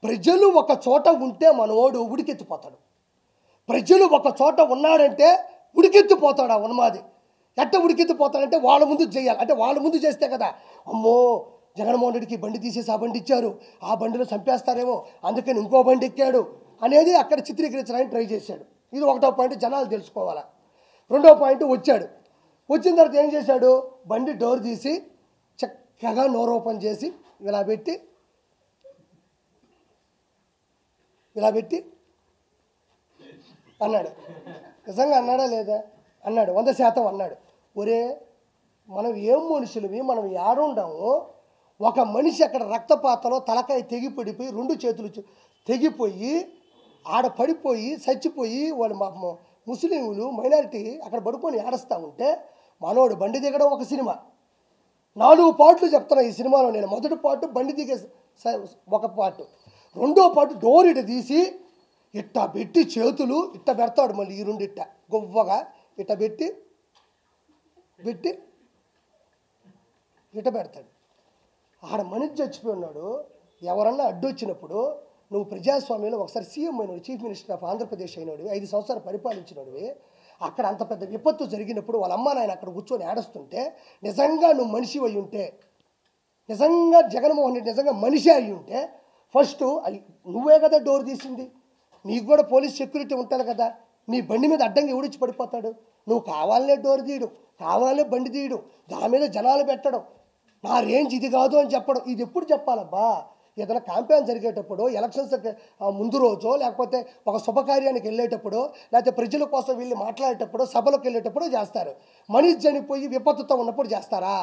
Speaker 1: ప్రజలు ఒక చోట ఉంటే మనోడు ఉడికెత్తిపోతాడు. ప్రజలు ఒక చోట ఉన్నాడంటే ఉడికెత్తిపోతాడు ఆ ఉన్మాది. ఎట్ట ఉడికెత్తిపోతాడంటే వాళ్ళ ముందు చేయాలి. అంటే వాళ్ళ ముందు చేస్తే కదా, అమ్మో జగన్మోహన్ రెడ్డికి బండి తీసేసి ఆ బండి ఇచ్చారు, ఆ బండిలో చంపేస్తారేమో అందుకని ఇంకో బండి ఎక్కాడు అనేది అక్కడ చిత్రీకరించడానికి ట్రై చేశాడు. ఇది ఒకటో పాయింట్, జనాలు తెలుసుకోవాలా. రెండో పాయింట్, వచ్చిన తర్వాత ఏం చేశాడు, బండి డోర్ తీసి చక్కగా నోరు ఓపెన్ చేసి ఇలా పెట్టి అన్నాడు. నిజంగా అన్నాడా లేదా? అన్నాడు, 100% అన్నాడు. ఒరే మనం ఏం మనుషులవి, మనం ఏడుండాము. ఒక మనిషి అక్కడ రక్తపాతలో తలకాయ తెగిపడిపోయి 2 చేతులు తెగిపోయి ఆడ పడిపోయి చచ్చిపోయి వాళ్ళు ముస్లింలు మైనారిటీ అక్కడ పడుకొని ఏడుస్తూ ఉంటే మనోడు బండి దిగడం ఒక సినిమా. 4 పార్ట్లు చెప్తున్నా ఈ సినిమాలో నేను. మొదటి పార్ట్ బండి దిగే ఒక పార్ట్, రెండో పార్ట్ డోర్ ఇట తీసి ఇట్ట పెట్టి చేతులు ఇట్ట పెడతాడు, మళ్ళీ ఈ 2 ఇట్ట గొవ్వగా ఇట్ట పెట్టి ఇట్ట పెడతాడు. ఆడ మనిషి చచ్చిపోయి ఉన్నాడు. ఎవరన్నా అడ్డొచ్చినప్పుడు నువ్వు ప్రజాస్వామ్యంలో ఒకసారి సీఎం అయినాడు, చీఫ్ మినిస్టర్ ఆఫ్ ఆంధ్రప్రదేశ్ అయినాడు, 5 సంవత్సరాలు పరిపాలించినాడు. అక్కడ అంత పెద్ద విపత్తు జరిగినప్పుడు వాళ్ళ అమ్మ నాయన అక్కడ కూర్చొని ఏడుస్తుంటే నిజంగా నువ్వు మనిషి అయి ఉంటే నిజంగా జగన్మోహన్ రెడ్డి నిజంగా మనిషి అయి ఉంటే ఫస్ట్ నువ్వే కదా డోర్ తీసింది, నీకు కూడా పోలీస్ సెక్యూరిటీ ఉంటుంది కదా, నీ బండి మీద అడ్డంగా ఎవడిచ్చి పడిపోతాడు? నువ్వు కావాలనే డోర్ తీయడు, కావాలనే బండి తీయడు, దాని మీద జనాలు పెట్టడం, నా రేంజ్ ఇది కాదు అని చెప్పడం. ఇది ఎప్పుడు చెప్పాలబ్బా? ఏదైనా క్యాంపెయిన్ జరిగేటప్పుడు, ఎలక్షన్స్ ముందు రోజో, లేకపోతే ఒక శుభకార్యానికి వెళ్ళేటప్పుడు, లేకపోతే ప్రజల కోసం వెళ్ళి మాట్లాడేటప్పుడు, సభలకు వెళ్ళేటప్పుడు చేస్తారు. మనిషి చనిపోయి విపత్తుతో ఉన్నప్పుడు చేస్తారా?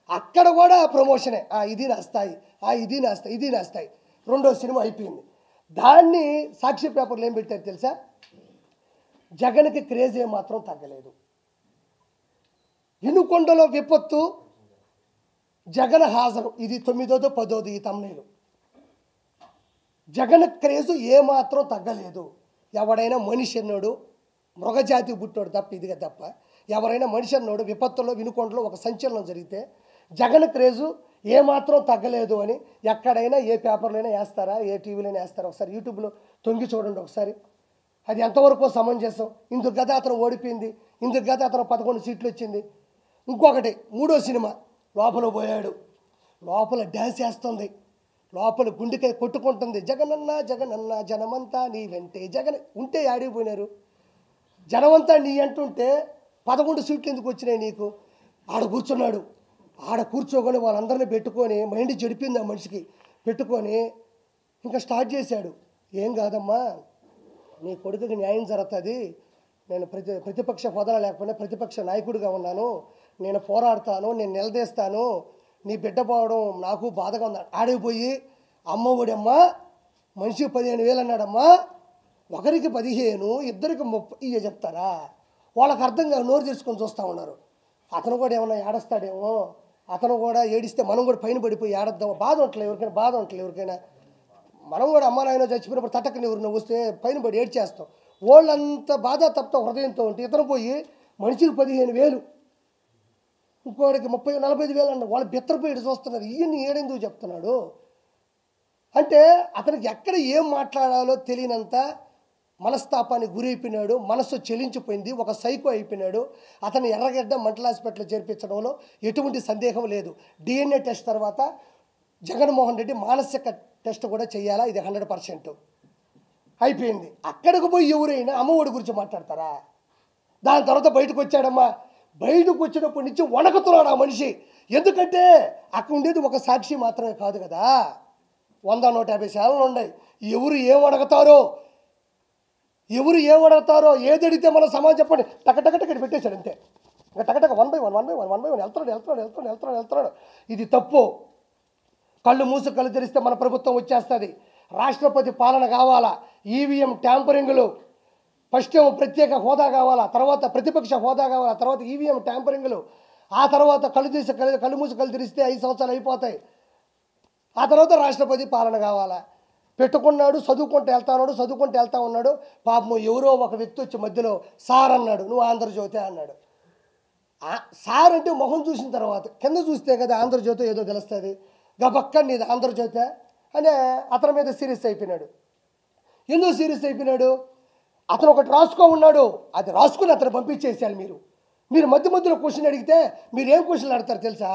Speaker 1: అక్కడ కూడా ప్రమోషనే, ఇది నాస్తాయి, ఇది నాస్తాయి, ఇది నాస్తాయి. రెండో సినిమా అయిపోయింది. దాన్ని సాక్షి పేపర్లు ఏం పెట్టారు తెలుసా? జగన్కి క్రేజ్ ఏమాత్రం తగ్గలేదు, వినుకొండలో విపత్తు, జగన్ హాజరు, ఇది 9వ 10వ ఈ తమ్నైలు. జగన్ క్రేజు ఏమాత్రం తగ్గలేదు. ఎవడైనా మనిషి అన్నాడు, మృగజాతి పుట్టాడు తప్ప, ఇదిగా తప్ప ఎవరైనా మనిషి అన్నాడు విపత్తులో వినుకొండలో ఒక సంచలనం జరిగితే జగన్ క్రేజు ఏమాత్రం తగ్గలేదు అని ఎక్కడైనా ఏ పేపర్లోనే వేస్తారా, ఏ టీవీలోనే వేస్తారా? ఒకసారి యూట్యూబ్లో తొంగి చూడండి ఒకసారి. అది ఎంతవరకు సమంజసం? ఇందుకు గత అతను ఓడిపోయింది, ఇందుకు గత అతను 11 సీట్లు వచ్చింది. ఇంకొకటి మూడో సినిమా, లోపల పోయాడు, లోపల డ్యాన్స్ వేస్తుంది, లోపల గుండెకాయ కొట్టుకుంటుంది, జగనన్న జగనన్న జనమంతా నీ వెంటే జగన్ ఉంటే ఆడిపోయినారు. జనమంతా నీ అంటుంటే 11 సీట్లు ఎందుకు వచ్చినాయి నీకు? ఆడ కూర్చున్నాడు, ఆడ కూర్చోకొని వాళ్ళందరినీ పెట్టుకొని మైండ్ చెడిపింది ఆ మనిషికి, పెట్టుకొని ఇంకా స్టార్ట్ చేశాడు. ఏం కాదమ్మా, నీ కొడుకుకి న్యాయం జరుగుతుంది, నేను ప్రతిపక్ష హోదా లేకపోయినా ప్రతిపక్ష నాయకుడిగా ఉన్నాను, నేను పోరాడతాను, నేను నిలదీస్తాను, నీ బిడ్డ పోవడం నాకు బాధగా ఉంది. ఆడిపోయి అమ్మ ఒడమ్మా మనిషికి 15,000 అన్నాడమ్మా, ఒకరికి 15, ఇద్దరికి 30 చెప్తారా? వాళ్ళకి అర్థం కాదు, నోరు తెరుచుకొని చూస్తూ ఉన్నారు. అతను కూడా ఏమన్నా ఏడుస్తాడేమో, అతను కూడా ఏడిస్తే మనం కూడా పైన పడిపోయి ఏడద్దాం, బాధ ఉండట్లేదు ఎవరికైనా, బాధ ఉండట్లేదు ఎవరికైనా. మనం కూడా అమ్మ నాయన చచ్చిపోయినప్పుడు తట్టకని ఎవరిని వస్తే పైన పడి ఏడ్చేస్తాం. వాళ్ళంత బాధ తప్ప హృదయంతో ఉంటే ఇతను పోయి మనిషికి 15,000, ఇంకోడికి 30-45,000 అన్న, వాళ్ళు బెత్తరపోయి చూస్తున్నారు. ఈయన్ని ఏడెందుకు చెప్తున్నాడు అంటే అతనికి ఎక్కడ ఏం మాట్లాడాలో తెలియనంత మనస్తాపానికి గురైపోయినాడు, మనస్సు చెలించిపోయింది, ఒక సైకో అయిపోయినాడు. అతను ఎర్రగడ్డ మెంటల్ హాస్పిటల్ చేర్పించడంలో ఎటువంటి సందేహం లేదు. DNA టెస్ట్ తర్వాత జగన్మోహన్ రెడ్డి మానసిక టెస్ట్ కూడా చేయాలా, ఇది 100% అయిపోయింది. అక్కడికి పోయి ఎవరైనా అమ్మఒడి గురించి మాట్లాడతారా? దాని తర్వాత బయటకు వచ్చాడమ్మా, బయటకు వచ్చినప్పటి నుంచి వణకుతున్నాడు ఆ మనిషి. ఎందుకంటే అక్కడ ఉండేది ఒక సాక్షి మాత్రమే కాదు కదా, 100-150 ఛానళ్ళు ఉన్నాయి. ఎవరు ఏం అడుగుతారో, ఏది అడిగితే మనం సమాజం చెప్పండి, టకటకటకటి పెట్టేశాడు అంతే. ఇంకా టకటక 1 by 1 వెళ్తున్నాడు. ఇది తప్పు. కళ్ళు మూసు కళ్ళు తెరిస్తే మన ప్రభుత్వం వచ్చేస్తుంది. రాష్ట్రపతి పాలన కావాలా, ఈవీఎం ట్యాంపరింగ్లు, ఫస్ట్ ప్రత్యేక హోదా కావాలా, తర్వాత ప్రతిపక్ష హోదా కావాలా, తర్వాత ఈవీఎం ట్యాంపరింగ్లు, ఆ తర్వాత కళ్ళు మూసి కళ్ళు తెరిస్తే 5 సంవత్సరాలు అయిపోతాయి. ఆ తర్వాత రాష్ట్రపతి పాలన కావాలా. పెట్టుకున్నాడు, చదువుకుంటూ వెళ్తా ఉన్నాడు. పాపం ఎవరో ఒక వ్యక్తి వచ్చి మధ్యలో సార్ అన్నాడు, నువ్వు ఆంధ్రజ్యోతి అన్నాడు. సార్ అంటే మొహం చూసిన తర్వాత కింద చూస్తే కదా ఆంధ్రజ్యోతి ఏదో తెలుస్తుంది, గబక్క నీది ఆంధ్రజ్యోతి అనే అతని మీద సీరియస్ అయిపోయినాడు. ఎందుకు సీరియస్ అయిపోయినాడు? అతను ఒకటి రాసుకో ఉన్నాడు, అది రాసుకుని అతను పంపించేసారు. మీరు మధ్యలో క్వశ్చన్ అడిగితే మీరు ఏం క్వశ్చన్లు అడతారు తెలుసా?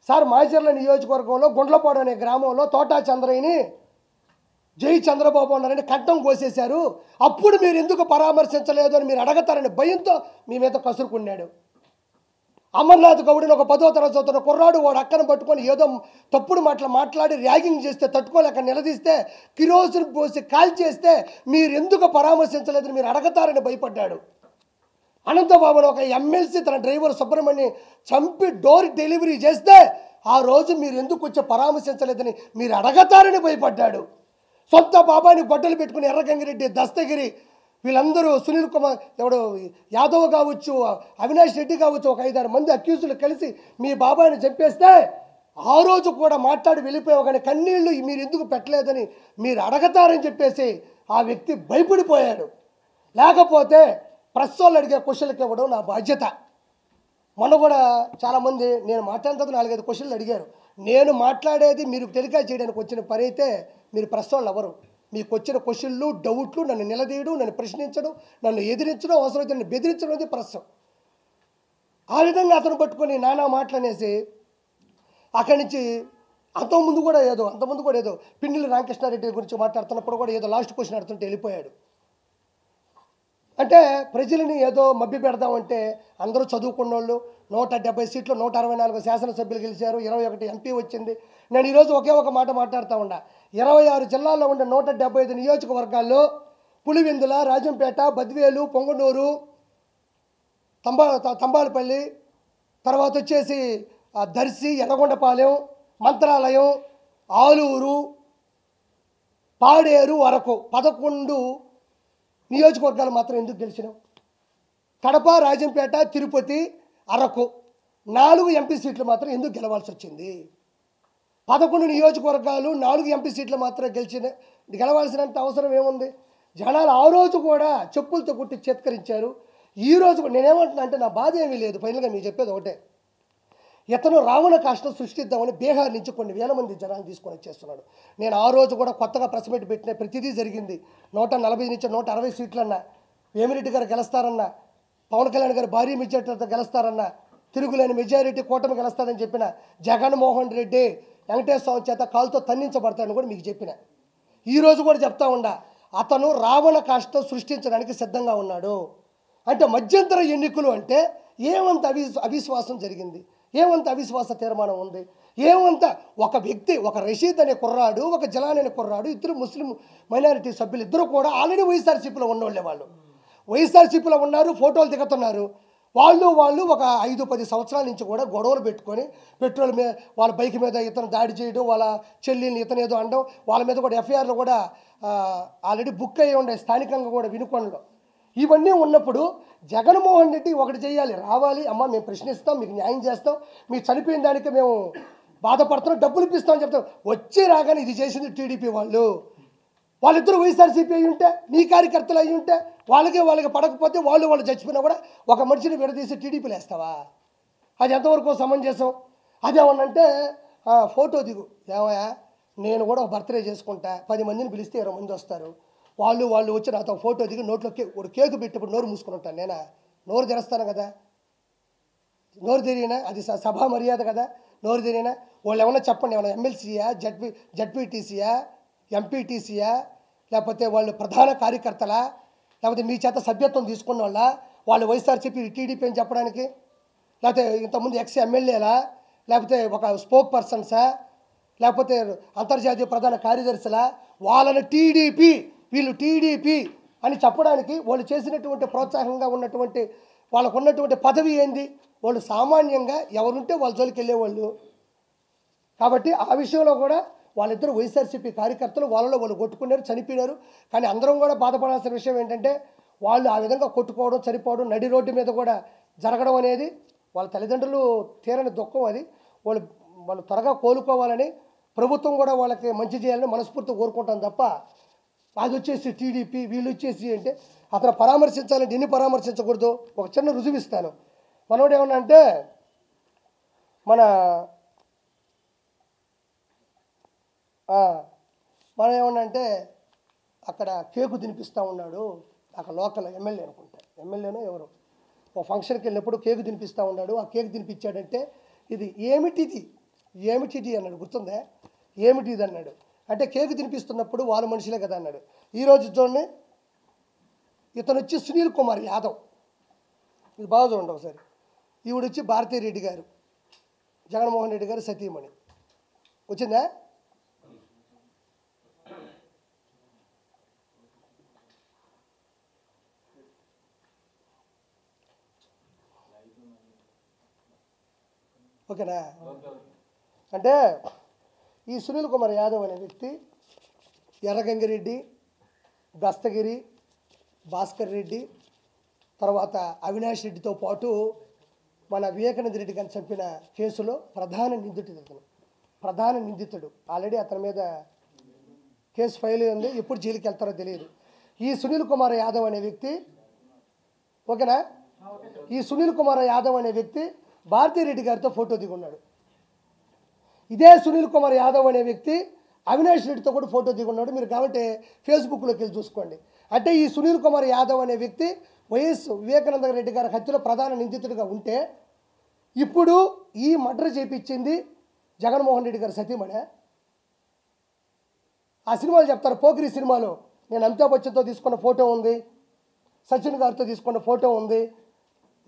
Speaker 1: సార్ మాచర్ల నియోజకవర్గంలో గుండ్లపాడు అనే గ్రామంలో తోటా చంద్రయ్యని జై చంద్రబాబు అన్నారని కట్టం కోసేశారు, అప్పుడు మీరు ఎందుకు పరామర్శించలేదు అని మీరు అడగతారని భయంతో మీ మీద కసురుకున్నాడు. అమర్నాథ్ గౌడిని ఒక 10వ తరగతి చదువుతున్న కుర్రాడు వాడు అక్కను పట్టుకొని ఏదో తప్పుడు మాట్లాడి ర్యాగింగ్ చేస్తే తట్టుకోలేక నిలదీస్తే కిరోసిన్ పోసి కాల్ చేస్తే మీరు ఎందుకు పరామర్శించలేదని మీరు అడగతారని భయపడ్డాడు. అనంతబాబుని ఒక ఎమ్మెల్సీ తన డ్రైవర్ సుబ్రహ్మణ్యం చంపి డోర్ డెలివరీ చేస్తే ఆ రోజు మీరు ఎందుకు వచ్చి పరామర్శించలేదని మీరు అడగతారని భయపడ్డాడు. సొంత బాబాని గొడ్డలు పెట్టుకుని ఎర్రగంగిరెడ్డి, దస్తగిరి, వీళ్ళందరూ సునీల్ కుమార్ ఎవడు యాదవ్ కావచ్చు, అవినాష్ రెడ్డి కావచ్చు, ఒక 5-6 మంది అక్యూజులు కలిసి మీ బాబాయిని చంపేస్తే ఆ రోజు కూడా మాట్లాడి వెళ్ళిపోయావు, కానీ కన్నీళ్ళు మీరు ఎందుకు పెట్టలేదని మీరు అడగతారని చెప్పేసి ఆ వ్యక్తి భయపడిపోయాడు. లేకపోతే ప్రెస్ వాళ్ళు అడిగే క్వశ్చన్లకు ఇవ్వడం నా బాధ్యత. మొన్న కూడా చాలామంది నేను మాట్లాడిన తర్వాత 4-5 క్వశ్చన్లు అడిగారు. నేను మాట్లాడేది మీరు టెలికాస్ట్ చేయడానికి వచ్చిన పని అయితే మీరు ప్రెస్ వాళ్ళు ఎవరు? మీకు వచ్చిన క్వశ్చన్లు, డౌట్లు, నన్ను నిలదీయడం, నన్ను ప్రశ్నించడం, నన్ను ఎదిరించడం, అవసరమైతే నన్ను బెదిరించడం అనేది ప్రశ్న. ఆ విధంగా అతను పట్టుకొని నానా మాటలనేసి అక్కడి నుంచి అంతకుముందు కూడా ఏదో పిన్నెల్లి రామకృష్ణారెడ్డి గురించి మాట్లాడుతున్నప్పుడు కూడా ఏదో లాస్ట్ క్వశ్చన్ అడుగుతుంటే వెళ్ళిపోయాడు. అంటే ప్రజలని ఏదో మభ్య పెడదామంటే అందరూ చదువుకున్న వాళ్ళు 170 సీట్లు 164 శాసనసభ్యులు గెలిచారు, 21 ఎంపీ వచ్చింది. నేను ఈరోజు ఒకే ఒక మాట మాట్లాడుతూ ఉన్నా. 26 జిల్లాల్లో ఉండే 175 నియోజకవర్గాల్లో పులివెందుల, రాజంపేట, బద్వేలు, పొంగనూరు, తంబాలపల్లి, తర్వాత వచ్చేసి దర్శి, ఎర్రగొండపాలెం, మంత్రాలయం, ఆలూరు, పాడేరు వరకు 11 నియోజకవర్గాలు మాత్రం ఎందుకు గెలిచినాం? కడప, రాజంపేట, తిరుపతి, అరకు 4 ఎంపీ సీట్లు మాత్రం ఎందుకు గెలవాల్సి వచ్చింది? 11 నియోజకవర్గాలు 4 ఎంపీ సీట్లు మాత్రం గెలవాల్సినంత అవసరం ఏముంది? జనాలు ఆ రోజు కూడా చెప్పులతో కుట్టి చేత్కరించారు. ఈ రోజు కూడా నేనేమంటున్నా అంటే నా బాధ ఏమీ లేదు. ఫైనల్గా మీకు చెప్పేది ఒకటే, ఇతను రావణ కాష్టం సృష్టిద్దామని బీహార్ నుంచి కొన్ని వేల మంది జనాలు తీసుకొని వచ్చేస్తున్నాడు. నేను ఆ రోజు కూడా కొత్తగా ప్రెస్ మీట్ పెట్టిన ప్రతిదీ జరిగింది. 140 నుంచి 160 సీట్లన్నా, వేమిరెడ్డి గారు గెలుస్తారన్నా, పవన్ కళ్యాణ్ గారు భారీ మెజారిటీతో గెలుస్తారన్నా, తిరుగులేని మెజారిటీ కూటమి గెలుస్తారని చెప్పిన జగన్మోహన్ రెడ్డి వెంకటేశ్వర స్వామి చేత కాలుతో తన్నించబడతాడని కూడా మీకు చెప్పిన. ఈరోజు కూడా చెప్తా ఉండా, అతను రావణ కాష్టం సృష్టించడానికి సిద్ధంగా ఉన్నాడు. అంటే మధ్యంతర ఎన్నికలు అంటే ఏమంత అవిశ్వాసం జరిగింది, ఏమంత అవిశ్వాస తీర్మానం ఉంది, ఏమంత ఒక వ్యక్తి, ఒక రషీద్ అనే కుర్రాడు, ఒక జలాన్ అనే కుర్రాడు, ఇద్దరు ముస్లిం మైనారిటీ సభ్యులు, ఇద్దరు కూడా ఆల్రెడీ వైఎస్ఆర్సీపీలో ఉన్నోళ్ళే. వాళ్ళు వైఎస్ఆర్సీపీలో ఉన్నారు, ఫోటోలు దిగుతున్నారు. వాళ్ళు ఒక 5-10 సంవత్సరాల నుంచి కూడా గొడవలు పెట్టుకొని పెట్రోల్ మీద వాళ్ళ బైక్ మీద ఇతను దాడి చేయడం, వాళ్ళ చెల్లిని ఇతను ఏదో అనడం, వాళ్ళ మీద కూడా ఎఫ్ఐఆర్లు కూడా ఆల్రెడీ బుక్ అయ్యి ఉండే స్థానికంగా కూడా వినుకొండలో. ఇవన్నీ ఉన్నప్పుడు జగన్మోహన్ రెడ్డి ఒకటి చేయాలి, రావాలి, అమ్మ మేము ప్రశ్నిస్తాం, మీకు న్యాయం చేస్తాం, మీరు చనిపోయిన దానికి మేము బాధపడుతున్నాం, డబ్బులు ఇప్పిస్తామని చెప్తాం. వచ్చి రాగానే ఇది చేసింది టీడీపీ వాళ్ళిద్దరూ వైఎస్ఆర్సీపీ అయ్యి ఉంటే, నీ కార్యకర్తలు అయ్యి ఉంటే, వాళ్ళకి పడకపోతే వాళ్ళు చచ్చిపోయినా కూడా ఒక మనిషిని విడదీసి టీడీపీలు వేస్తావా? అది ఎంతవరకు సమంజసం? అదేమన్నంటే ఫోటో దిగు, ఏమయ్యా నేను కూడా ఒక బర్త్డే చేసుకుంటా, 10 మందిని పిలిస్తే 20 మంది వస్తారు, వాళ్ళు వచ్చి నాతో ఫోటో దిగి నోట్లో ఒక కేకు పెట్టినప్పుడు నోరు మూసుకుని ఉంటాను. నేనా నోరు తెరుస్తాను కదా? నోరు తెరిగినా అది సభా మర్యాద కదా? నోరు తెరిగినా వాళ్ళు ఏమన్నా చెప్పండి, ఏమన్నా ఎమ్మెల్సీయా, జడ్పీటీసీయా, ఎంపీటీసీయా, లేకపోతే వాళ్ళు ప్రధాన కార్యకర్తలా, లేకపోతే మీ చేత సభ్యత్వం తీసుకున్న వాళ్ళు వైఎస్ఆర్సీపీ టీడీపీ అని చెప్పడానికి, లేకపోతే ఇంతకుముందు ఎమ్మెల్యేలా, లేకపోతే ఒక స్పోక్ పర్సన్సా, లేకపోతే అంతర్జాతీయ ప్రధాన కార్యదర్శులా, వాళ్ళని వీళ్ళు టీడీపీ అని చెప్పడానికి వాళ్ళు చేసినటువంటి ప్రోత్సాహంగా ఉన్నటువంటి వాళ్ళకు ఉన్నటువంటి పదవి ఏంది? వాళ్ళు సామాన్యంగా ఎవరుంటే వాళ్ళ జోలికి వెళ్ళేవాళ్ళు. కాబట్టి ఆ విషయంలో కూడా వాళ్ళిద్దరు వైఎస్ఆర్సీపీ కార్యకర్తలు వాళ్ళు కొట్టుకున్నారు, చనిపోయినారు. కానీ అందరం కూడా బాధపడాల్సిన విషయం ఏంటంటే వాళ్ళు ఆ విధంగా కొట్టుకోవడం, చనిపోవడం, నడి రోడ్డు మీద కూడా జరగడం అనేది వాళ్ళ తల్లిదండ్రులు తీరని దుఃఖం. అది వాళ్ళు త్వరగా కోలుకోవాలని ప్రభుత్వం కూడా వాళ్ళకి మంచి చేయాలని మనస్ఫూర్తిగా కోరుకుంటాం తప్ప అది వచ్చేసి టీడీపీ వీళ్ళు వచ్చేసి అంటే అతను పరామర్శించాలంటే ఎన్ని పరామర్శించకూడదు. ఒక చిన్న రుజువు ఇస్తాను. మనోడు ఏమన్నా అంటే మనం ఏమన్నా అంటే అక్కడ కేకు తినిపిస్తూ ఉన్నాడు, అక్కడ లోకల్ ఎమ్మెల్యే అనుకుంటా, ఎమ్మెల్యేనో ఎవరు ఓ ఫంక్షన్కి వెళ్ళినప్పుడు కేకు తినిపిస్తూ ఉన్నాడు. ఆ కేకు తినిపించాడంటే ఇది ఏమిటిది అన్నాడు, గుర్తుందా? ఏమిటిది అన్నాడు అంటే కేకు తినిపిస్తున్నప్పుడు వాళ్ళ మనుషులే కదా అన్నాడు. ఈరోజు చూడండి, ఇతను వచ్చి సునీల్ కుమార్ యాదవ్, ఇది బాగా చూడండి ఒకసారి. ఈవిడ వచ్చి భారతీ రెడ్డి గారు, జగన్మోహన్ రెడ్డి గారు సతీమణి. వచ్చిందా? ఓకేనా? అంటే ఈ సునీల్ కుమార్ యాదవ్ అనే వ్యక్తి ఎర్రగంగిరెడ్డి, దస్తగిరి, భాస్కర్ రెడ్డి, తర్వాత అవినాష్ రెడ్డితో పాటు మన వివేకానంద రెడ్డి గారిని చంపిన కేసులో ప్రధాన నిందితుడు. ఆల్రెడీ అతని మీద కేసు ఫైల్ ఉంది, ఎప్పుడు జైలుకి వెళ్తారో తెలియదు. ఈ సునీల్ కుమార్ యాదవ్ అనే వ్యక్తి, ఓకేనా, ఈ సునీల్ కుమార్ యాదవ్ అనే వ్యక్తి భారతీ రెడ్డి గారితో ఫోటో దిగున్నాడు. ఇదే సునీల్ కుమార్ యాదవ్ అనే వ్యక్తి అవినాష్ రెడ్డితో కూడా ఫోటో దిగున్నాడు. మీరు కాబట్టి ఫేస్బుక్లోకి వెళ్ళి చూసుకోండి. అంటే ఈ సునీల్ కుమార్ యాదవ్ అనే వ్యక్తి వైఎస్ వివేకానంద రెడ్డి గారి హత్యలో ప్రధాన నిందితుడిగా ఉంటే, ఇప్పుడు ఈ మర్డర్ చేయించింది జగన్మోహన్ రెడ్డి గారు సతీమణి. ఆ సినిమాలు చెప్తారు, పోకిరి సినిమాలో నేను అమితాబ్ బచ్చన్తో తీసుకున్న ఫోటో ఉంది, సచిన్ గారితో తీసుకున్న ఫోటో ఉంది.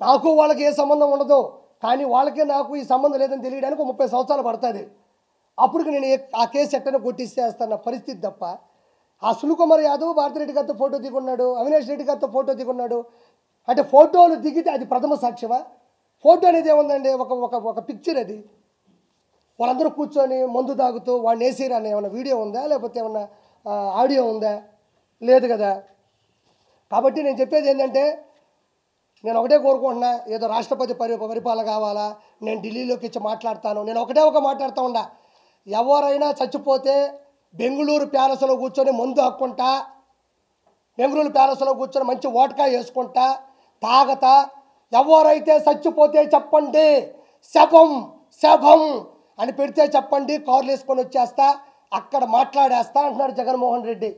Speaker 1: నాకు వాళ్ళకి ఏ సంబంధం ఉండదు, కానీ వాళ్ళకే నాకు ఈ సంబంధం లేదని తెలియడానికి 30 సంవత్సరాలు పడుతుంది. అప్పటికి నేను ఆ కేసు ఎట్టనే కొట్టిస్తేస్తాన్న పరిస్థితి తప్ప, ఆ సునీల్ యాదవ్ భారతిరెడ్డి గారితో ఫోటో దిగున్నాడు, అవినాష్ రెడ్డి గారితో ఫోటో దిగున్నాడు. అంటే ఫోటోలు దిగితే అది ప్రథమ సాక్ష్యమా? ఫోటో అనేది ఏముందండి, ఒక ఒక ఒక పిక్చర్ అది. వాళ్ళందరూ కూర్చొని మందు తాగుతూ వాడిని వేసిరని ఏమన్నా వీడియో ఉందా, లేకపోతే ఏమన్నా ఆడియో ఉందా? లేదు కదా. కాబట్టి నేను చెప్పేది ఏంటంటే, నేను ఒకటే కోరుకుంటున్నా, ఏదో రాష్ట్రపతి పరిపాలన కావాలా, నేను ఢిల్లీలోకి ఇచ్చి మాట్లాడతాను. నేను ఒకటే మాట్లాడుతూ ఉండా, ఎవరైనా చచ్చిపోతే బెంగళూరు ప్యాలెస్లో కూర్చొని మందు హక్కుంటా, బెంగళూరు ప్యాలెస్లో కూర్చొని మంచి ఓటకా వేసుకుంటా తాగతా, ఎవరైతే చచ్చిపోతే చెప్పండి, శవం శవం అని పెడితే చెప్పండి, కార్లు వేసుకొని వచ్చేస్తా, అక్కడ మాట్లాడేస్తా అంటున్నాడు జగన్మోహన్ రెడ్డి.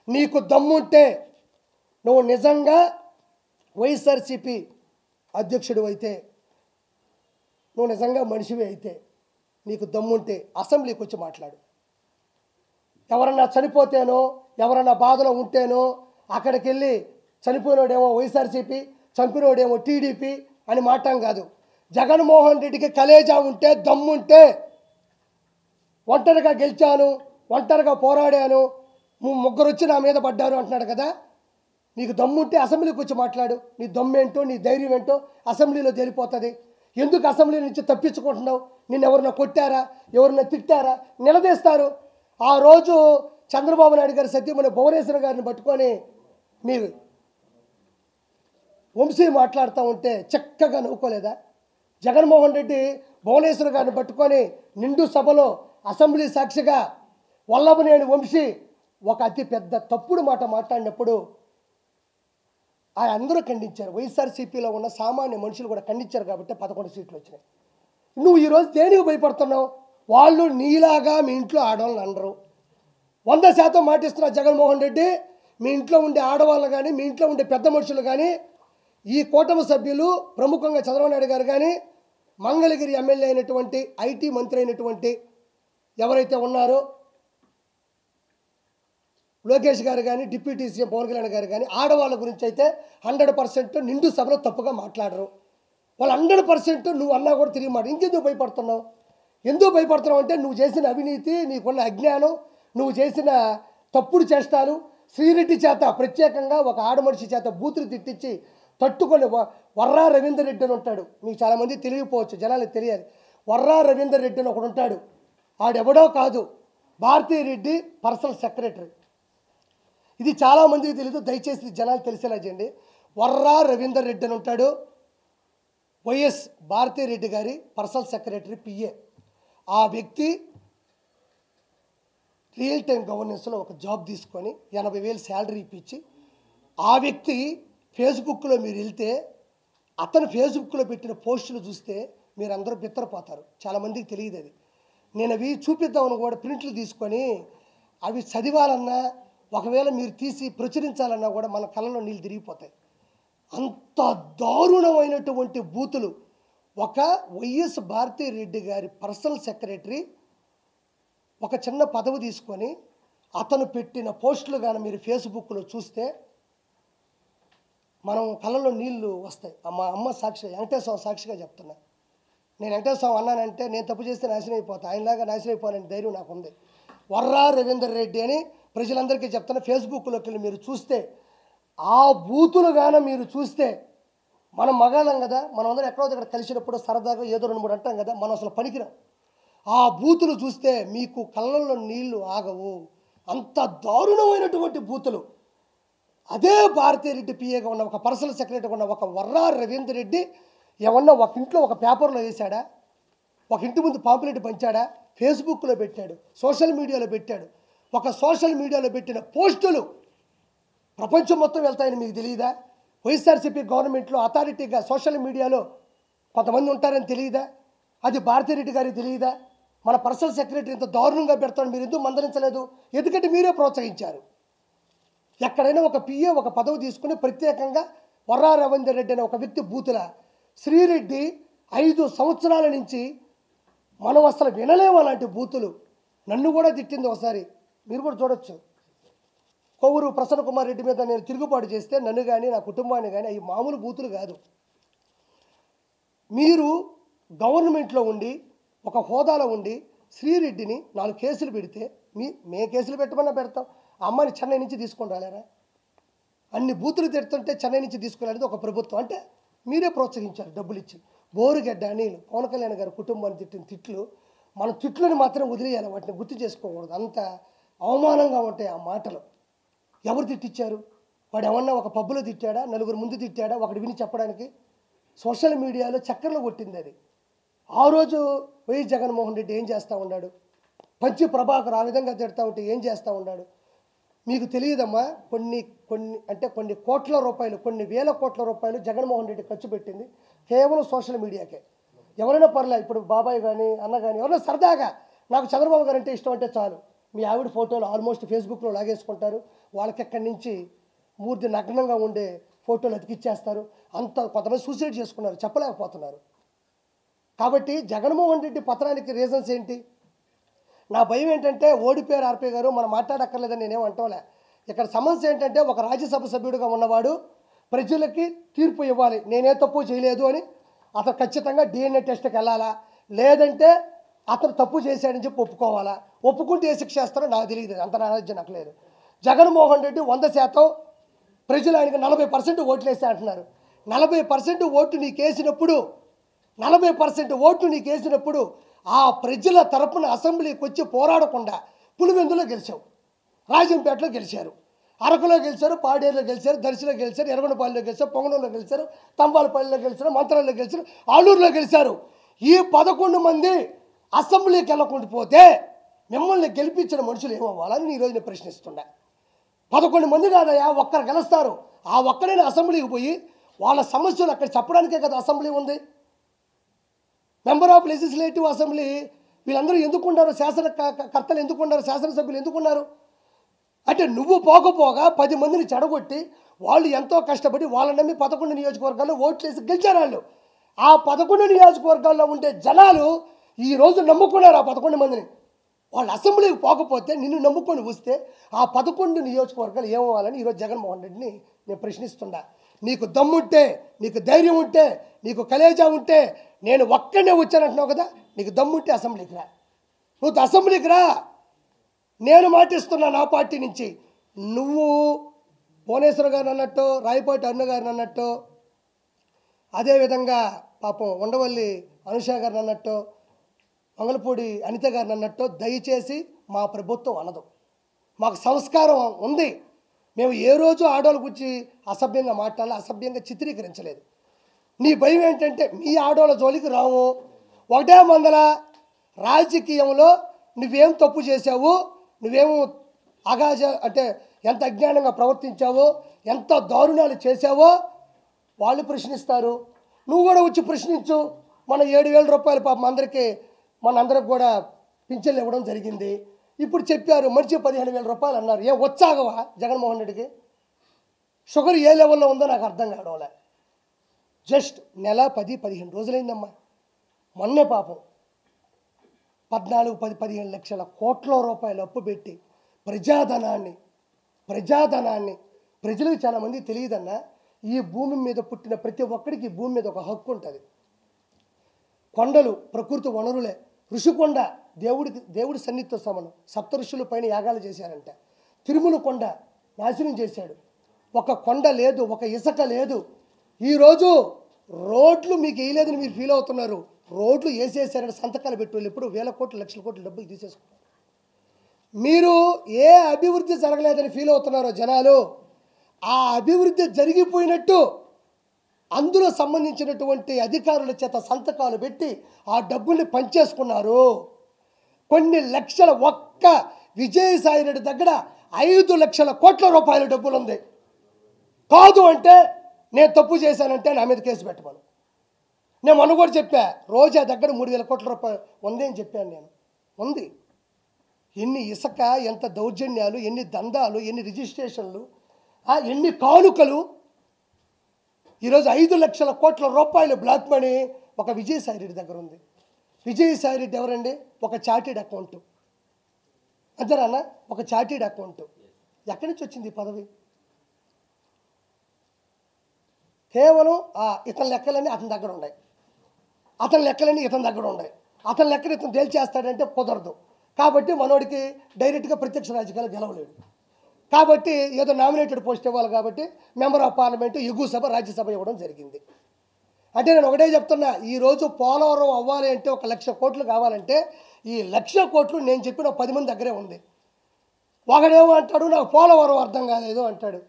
Speaker 1: నీకు దమ్ముంటే, నువ్వు నిజంగా వైఎస్ఆర్సీపీ అధ్యక్షుడు అయితే, నువ్వు నిజంగా మనిషివి అయితే, నీకు దమ్ముంటే అసెంబ్లీకి వచ్చి మాట్లాడు. ఎవరన్నా చనిపోతేనో, ఎవరన్నా బాధలో ఉంటేనో అక్కడికి వెళ్ళి చనిపోయినోడేమో వైఎస్ఆర్సీపీ, చంపినోడేమో టీడీపీ అని మాట్లాం కాదు. జగన్మోహన్ రెడ్డికి కలేజా ఉంటే, దమ్ముంటే, ఒంటరిగా గెలిచాను, ఒంటరిగా పోరాడాను, ముగ్గురు వచ్చి నా మీద పడ్డారు అంటున్నాడు కదా. నీకు దమ్ముంటే అసెంబ్లీకి వచ్చి మాట్లాడు. నీ దమ్మేంటో, నీ ధైర్యం ఏంటో అసెంబ్లీలో తేలిపోతుంది. ఎందుకు అసెంబ్లీ నుంచి తప్పించుకుంటున్నావు? నిన్ను ఎవరన్నా కొట్టారా, ఎవరన్నా తిట్టారా? నిలదీస్తారు. ఆ రోజు చంద్రబాబు నాయుడు గారి సత్యమని భువనేశ్వర్ గారిని పట్టుకొని మీరు వంశీ మాట్లాడుతూ ఉంటే చక్కగా నవ్వుకోలేదా? జగన్మోహన్ రెడ్డి భువనేశ్వర్ గారిని పట్టుకొని నిండు సభలో అసెంబ్లీ సాక్షిగా వల్లభనేని వంశీ ఒక అతి పెద్ద తప్పుడు మాట మాట్లాడినప్పుడు అందరూ ఖండించారు. వైఎస్ఆర్సీపీలో ఉన్న సామాన్య మనుషులు కూడా ఖండించారు కాబట్టి 11 సీట్లు వచ్చినాయి. నువ్వు ఈరోజు దేనికి భయపడుతున్నావు? వాళ్ళు నీలాగా మీ ఇంట్లో ఆడవాళ్ళని అనరు. 100% మాటిస్తున్నా జగన్మోహన్ రెడ్డి, మీ ఇంట్లో ఉండే ఆడవాళ్ళు కానీ, మీ ఇంట్లో ఉండే పెద్ద మనుషులు కానీ, ఈ కూటమి సభ్యులు ప్రముఖంగా చంద్రబాబు నాయుడు గారు కానీ, మంగళగిరి ఎమ్మెల్యే అయినటువంటి ఐటీ మంత్రి అయినటువంటి ఎవరైతే ఉన్నారో లోకేష్ గారు కానీ, డిప్యూటీ సీఎం పవన్ కళ్యాణ్ గారు కానీ, ఆడవాళ్ళ గురించి అయితే 100% నిండు సభలో తప్పుగా మాట్లాడరు. వాళ్ళు 100% నువ్వు అన్నా కూడా తిరిగి మాట. ఇంకెందుకు భయపడుతున్నావు? ఎందుకు భయపడుతున్నావు అంటే, నువ్వు చేసిన అవినీతి, నీకున్న అజ్ఞానం, నువ్వు చేసిన తప్పుడు చేష్టాలు, శ్రీరెడ్డి చేత ప్రత్యేకంగా ఒక ఆడమనిషి చేత బూతులు తిట్టించి తట్టుకొని వర్రా రవీందర్ రెడ్డి అని ఉంటాడు. మీకు చాలామంది తెలియకపోవచ్చు, జనాలకు తెలియాలి. వర్రా రవీందర్ రెడ్డి అని ఒకడు ఉంటాడు. ఆడెవడో కాదు, భారతీ రెడ్డి పర్సనల్ సెక్రటరీ. ఇది చాలామందికి తెలియదు, దయచేసి జనాలు తెలిసేలా చేయండి. వర్రా రవీందర్ రెడ్డి అని ఉంటాడు, వైఎస్ భారతీ రెడ్డి గారి పర్సనల్ సెక్రటరీ, పిఏ. ఆ వ్యక్తి రియల్ టైం గవర్నెన్స్లో ఒక జాబ్ తీసుకొని 80,000 శాలరీ ఇప్పించి, ఆ వ్యక్తి ఫేస్బుక్లో మీరు వెళ్తే అతను ఫేస్బుక్లో పెట్టిన పోస్టులు చూస్తే మీరు అందరూ బిత్తరపోతారు. చాలామందికి తెలియదు అది. నేను అవి చూపిద్దామని కూడా ప్రింట్లు తీసుకొని అవి చదివాలన్నా, ఒకవేళ మీరు తీసి ప్రచురించాలన్నా కూడా మన కళ్ళలో నీళ్ళు తిరిగిపోతాయి. అంత దారుణమైనటువంటి బూతులు. ఒక వైఎస్ భారతీ రెడ్డి గారి పర్సనల్ సెక్రటరీ ఒక చిన్న పదవి తీసుకొని అతను పెట్టిన పోస్టులు కానీ మీరు ఫేస్బుక్లో చూస్తే మనం కళ్ళలో నీళ్లు వస్తాయి. మా అమ్మ సాక్షి, వెంకటేశ్వర సాక్షిగా చెప్తున్నా. నేను వెంకటేశ్వర అన్నానంటే నేను తప్పు చేస్తే నాశనం అయిపోతా, ఆయనలాగా నాశనం అయిపోవాలని ధైర్యం నాకు ఉంది. వర్రా రవీందర్ రెడ్డి అని ప్రజలందరికీ చెప్తున్నా. ఫేస్బుక్లోకి వెళ్ళి మీరు చూస్తే ఆ బూతులు గాన మీరు చూస్తే, మనం మగాళ్ళం కదా, మనం అందరం ఎక్కడో దగ్గర కలిసినప్పుడు సరదాగా ఏదో 2-3 అంటాం కదా, మనం అసలు పనికిరాం. ఆ బూతులు చూస్తే మీకు కళ్ళల్లో నీళ్లు ఆగవు. అంత దారుణమైనటువంటి బూతులు. అదే భారతీరెడ్డి పిఏగా ఉన్న ఒక పర్సనల్ సెక్రటరీగా ఉన్న ఒక వర్రా రవీందర్ రెడ్డి ఏమన్నా ఒక ఇంట్లో ఒక పేపర్లో వేశాడా? ఒక ఇంటి ముందు పాంప్లెట్ పంచాడా? ఫేస్బుక్లో పెట్టాడు, సోషల్ మీడియాలో పెట్టాడు. ఒక సోషల్ మీడియాలో పెట్టిన పోస్టులు ప్రపంచం మొత్తం వెళ్తాయని మీకు తెలియదా? వైఎస్ఆర్సీపీ గవర్నమెంట్లో అథారిటీగా సోషల్ మీడియాలో కొంతమంది ఉంటారని తెలియదా? అది భారతీరెడ్డి గారికి తెలియదా? మన పర్సనల్ సెక్రటరీ ఇంత దారుణంగా పెడతాడు, మీరు ఎందుకు మందలించలేదు? ఎందుకంటే మీరే ప్రోత్సహించారు. ఎక్కడైనా ఒక పిఏ ఒక పదవి తీసుకుని ప్రత్యేకంగా వర్రా రవీందర్ రెడ్డి అనే ఒక వ్యక్తి బూతుల శ్రీరెడ్డి 5 సంవత్సరాల నుంచి మనం అసలు వినలేము అలాంటి బూతులు. నన్ను కూడా తిట్టింది ఒకసారి, మీరు కూడా చూడొచ్చు. కొవ్వూరు ప్రసన్న కుమార్ రెడ్డి మీద నేను తిరుగుబాటు చేస్తే నన్ను కానీ నా కుటుంబాన్ని కానీ అవి మామూలు బూతులు కాదు. మీరు గవర్నమెంట్లో ఉండి ఒక హోదాలో ఉండి శ్రీరెడ్డిని 4 కేసులు పెడితే మేము కేసులు పెట్టమన్నా పెడతాం. ఆ అమ్మాయిని చెన్నై నుంచి తీసుకొని రాలేరా? అన్ని బూతులు తిడుతుంటే చెన్నై నుంచి తీసుకురాలేదు ఒక ప్రభుత్వం. అంటే మీరే ప్రోత్సహించారు డబ్బులు ఇచ్చి. బోరుగడ్డ అనిల్ పవన్ కళ్యాణ్ గారి కుటుంబాన్ని తిట్టిన తిట్లు, మన తిట్లను మాత్రం వదిలేయాలి, వాటిని గుర్తు చేసుకోకూడదు. అంత అవమానంగా ఉంటాయి ఆ మాటలు. ఎవరు తిట్టించారు? వాడు ఏమన్నా ఒక పబ్బులో తిట్టాడా, నలుగురు ముందు తిట్టాడా, ఒకటి విని చెప్పడానికి? సోషల్ మీడియాలో చక్కర్లు కొట్టింది అది. ఆ రోజు వైఎస్ జగన్మోహన్ రెడ్డి ఏం చేస్తూ ఉన్నాడు? పంచి ప్రభాకర్ ఆ విధంగా తిడతా ఉంటే ఏం చేస్తూ ఉన్నాడు? మీకు తెలియదమ్మా, కొన్ని కోట్ల రూపాయలు, కొన్ని వేల కోట్ల రూపాయలు జగన్మోహన్ రెడ్డి ఖర్చు పెట్టింది కేవలం సోషల్ మీడియాకే. ఎవరైనా పర్లే, ఇప్పుడు బాబాయ్ కానీ అన్న కానీ ఎవరైనా సరదాగా నాకు చంద్రబాబు గారు అంటే ఇష్టం అంటే చాలు, మీ ఆవిడ ఫోటోలు ఆల్మోస్ట్ ఫేస్బుక్లో లాగేసుకుంటారు. వాళ్ళకి ఎక్కడి నుంచి మూర్తి నగ్నంగా ఉండే ఫోటోలు అతికిచ్చేస్తారు. అంత కొంతమంది సూసైడ్ చేసుకున్నారు, చెప్పలేకపోతున్నారు. కాబట్టి జగన్మోహన్ రెడ్డి పత్రానికి రీజన్స్ ఏంటి? నా భయం ఏంటంటే ఓడిపోయారు ఆర్పీ గారు, మనం మాట్లాడక్కర్లేదని నేనేం అంటోలే. ఇక్కడ సమస్య ఏంటంటే ఒక రాజ్యసభ సభ్యుడిగా ఉన్నవాడు ప్రజలకి తీర్పు ఇవ్వాలి, నేనే తప్పు చేయలేదు అని. అతను ఖచ్చితంగా DNA టెస్ట్కి వెళ్ళాలా, లేదంటే అతను తప్పు చేశాడని చెప్పి ఒప్పుకోవాలా? ఒప్పుకుంటే ఏ శిక్ష చేస్తారో నాకు తెలియదు, అంత నాలెడ్జ్ నాకు లేదు. జగన్మోహన్ రెడ్డి 100% ప్రజలు ఆయనకి 40% ఓట్లు వేస్తే అంటున్నారు. 40% ఓట్లు నీకేసినప్పుడు 40% ఓట్లు నీకేసినప్పుడు ఆ ప్రజల తరపున అసెంబ్లీకి వచ్చి పోరాడకుండా పులివెందులో గెలిచావు, రాజంపేటలో గెలిచారు, అరకులో గెలిచారు, పాడేరులో గెలిచారు, దర్శిలో గెలిచారు, ఎర్రగొండపాలెంలో గెలిచారు, పొంగనూరులో గెలిచారు, తంబాలపల్లిలో గెలిచారు, మంత్రాల్లో గెలిచారు, ఆలూరులో గెలిచారు. ఈ 11 మంది అసెంబ్లీకి వెళ్ళకుండా పోతే మిమ్మల్ని గెలిపించిన మనుషులు ఏమవ్వాలని ఈరోజు నేను ప్రశ్నిస్తున్నా. 11 మంది కాదయా, ఒక్కరు గెలుస్తారు. ఆ ఒక్కడైనా అసెంబ్లీకి పోయి వాళ్ళ సమస్యలు అక్కడ చెప్పడానికే కదా అసెంబ్లీ ఉంది. మెంబర్ ఆఫ్ లెజిస్లేటివ్ అసెంబ్లీ వీళ్ళందరూ ఎందుకున్నారు? శాసనకర్తలు ఎందుకున్నారు? శాసనసభ్యులు ఎందుకున్నారు? అంటే నువ్వు పోకపోగా 10 మందిని చెడగొట్టి వాళ్ళు ఎంతో కష్టపడి వాళ్ళ నమ్మి 11 నియోజకవర్గాల్లో ఓట్లు వేసి గెలిచారు. వాళ్ళు ఆ 11 నియోజకవర్గాల్లో ఉండే జనాలు ఈరోజు నమ్ముకున్నారు ఆ 11 మందిని. వాళ్ళు అసెంబ్లీకి పోకపోతే నిన్ను నమ్ముకొని వస్తే ఆ 11 నియోజకవర్గాలు ఏమవ్వాలని ఈరోజు జగన్మోహన్ రెడ్డిని నేను ప్రశ్నిస్తున్నా. నీకు దమ్ముంటే, నీకు ధైర్యం ఉంటే, నీకు కలేజా ఉంటే, నేను ఒక్కడే వచ్చానంటున్నావు కదా, నీకు దమ్ముంటే అసెంబ్లీకి రా. నువ్వు అసెంబ్లీకి రా, నేను మాటిస్తున్నా నా పార్టీ నుంచి. నువ్వు భువనేశ్వర్ గారు అన్నట్టు, రాయపాటి అన్న గారిని అన్నట్టు, అదేవిధంగా పాపం ఉండవల్లి అనుష గారిని అన్నట్టు, మంగళపూడి అనిత గారిని అన్నట్టు దయచేసి మా ప్రభుత్వం అనదు. మాకు సంస్కారం ఉంది. మేము ఏ రోజు ఆడవాళ్ళ గురించి అసభ్యంగా మాట్లాడాలి, అసభ్యంగా చిత్రీకరించలేదు. నీ భయం ఏంటంటే మీ ఆడవాళ్ళ జోలికి రాము. ఒకటే మందల రాజకీయంలో నువ్వేం తప్పు చేసావు, నువ్వేమో అగాజ అంటే ఎంత అజ్ఞానంగా ప్రవర్తించావో, ఎంత దారుణాలు చేసావో వాళ్ళు ప్రశ్నిస్తారు. నువ్వు కూడా వచ్చి ప్రశ్నించు. మన 7,000 రూపాయలు పాపం మనందరికి కూడా పింఛన్లు ఇవ్వడం జరిగింది. ఇప్పుడు చెప్పారు మనిషి 15,000 రూపాయలు అన్నారు. ఏం వచ్చాగవా జగన్మోహన్ రెడ్డికి? షుగర్ ఏ లెవెల్లో ఉందో నాకు అర్థం కావడంలే. జస్ట్ నెల 10-15 రోజులైందమ్మా. మొన్నే పాపం 14-15 లక్షల కోట్ల రూపాయలు అప్పు పెట్టి ప్రజాధనాన్ని ప్రజలకు చాలామంది తెలియదన్నా, ఈ భూమి మీద పుట్టిన ప్రతి ఒక్కడికి భూమి మీద ఒక హక్కు ఉంటుంది. కొండలు ప్రకృతి వనరులే. ఋషికొండ దేవుడి సన్నిధితో సమానం. 7 ఋషుల పైన యాగాలు చేశారంట. తిరుమల కొండ నాశనం చేశాడు. ఒక కొండ లేదు, ఒక ఇసుక లేదు. ఈరోజు రోడ్లు మీకు వేయలేదని మీరు ఫీల్ అవుతున్నారు. రోడ్లు వేసేసారని సంతకాలు పెట్టి వాళ్ళు ఎప్పుడు వేల కోట్లు లక్షల కోట్ల డబ్బులు తీసేసుకుంటారు. మీరు ఏ అభివృద్ధి జరగలేదని ఫీల్ అవుతున్నారో జనాలు, ఆ అభివృద్ధి జరిగిపోయినట్టు అందులో సంబంధించినటువంటి అధికారుల చేత సంతకాలు పెట్టి ఆ డబ్బుల్ని పంచేసుకున్నారు. కొన్ని లక్షల, ఒక్క విజయసాయి రెడ్డి దగ్గర 5 లక్షల కోట్ల రూపాయల డబ్బులు ఉంది. కాదు అంటే నేను తప్పు చేశానంటే నా మీద కేసు పెట్టమను. నేను మొన్న కూడా చెప్పా, రోజా దగ్గర 3,000 కోట్ల రూపాయలు ఉంది అని చెప్పాను. నేను ఉంది. ఎన్ని ఇసుక, ఎంత దౌర్జన్యాలు, ఎన్ని దందాలు, ఎన్ని రిజిస్ట్రేషన్లు, ఎన్ని కానుకలు. ఈరోజు 5 లక్షల కోట్ల రూపాయలు బ్లాక్ మనీ ఒక విజయసాయి రెడ్డి దగ్గర ఉంది. విజయసాయి రెడ్డి ఎవరండి? ఒక చార్టెడ్ అకౌంట్. అంతేనా? ఒక చార్టెడ్ అకౌంట్. ఎక్కడి నుంచి వచ్చింది ఈ పదవి? కేవలం ఇతని లెక్కలన్నీ అతని దగ్గర ఉన్నాయి, అతని లెక్కలన్నీ ఇతని దగ్గర ఉన్నాయి. అతని లెక్కలు ఇతను తేల్చేస్తాడంటే కుదరదు. కాబట్టి మనోడికి డైరెక్ట్గా ప్రత్యక్ష రాజకీయాలు గెలవలేడు. కాబట్టి ఏదో నామినేటెడ్ పోస్ట్ ఇవ్వాలి కాబట్టి మెంబర్ ఆఫ్ పార్లమెంటు, ఎగువ సభ, రాజ్యసభ ఇవ్వడం జరిగింది. అంటే నేను ఒకటే చెప్తున్నా, ఈరోజు పోలవరం అవ్వాలి అంటే 1,00,000 కోట్లు కావాలంటే ఈ 1,00,000 కోట్లు నేను చెప్పిన 10 మంది దగ్గరే ఉంది. ఒకడేమో అంటాడు నాకు పోలవరం అర్థం కాలేదు అంటాడు,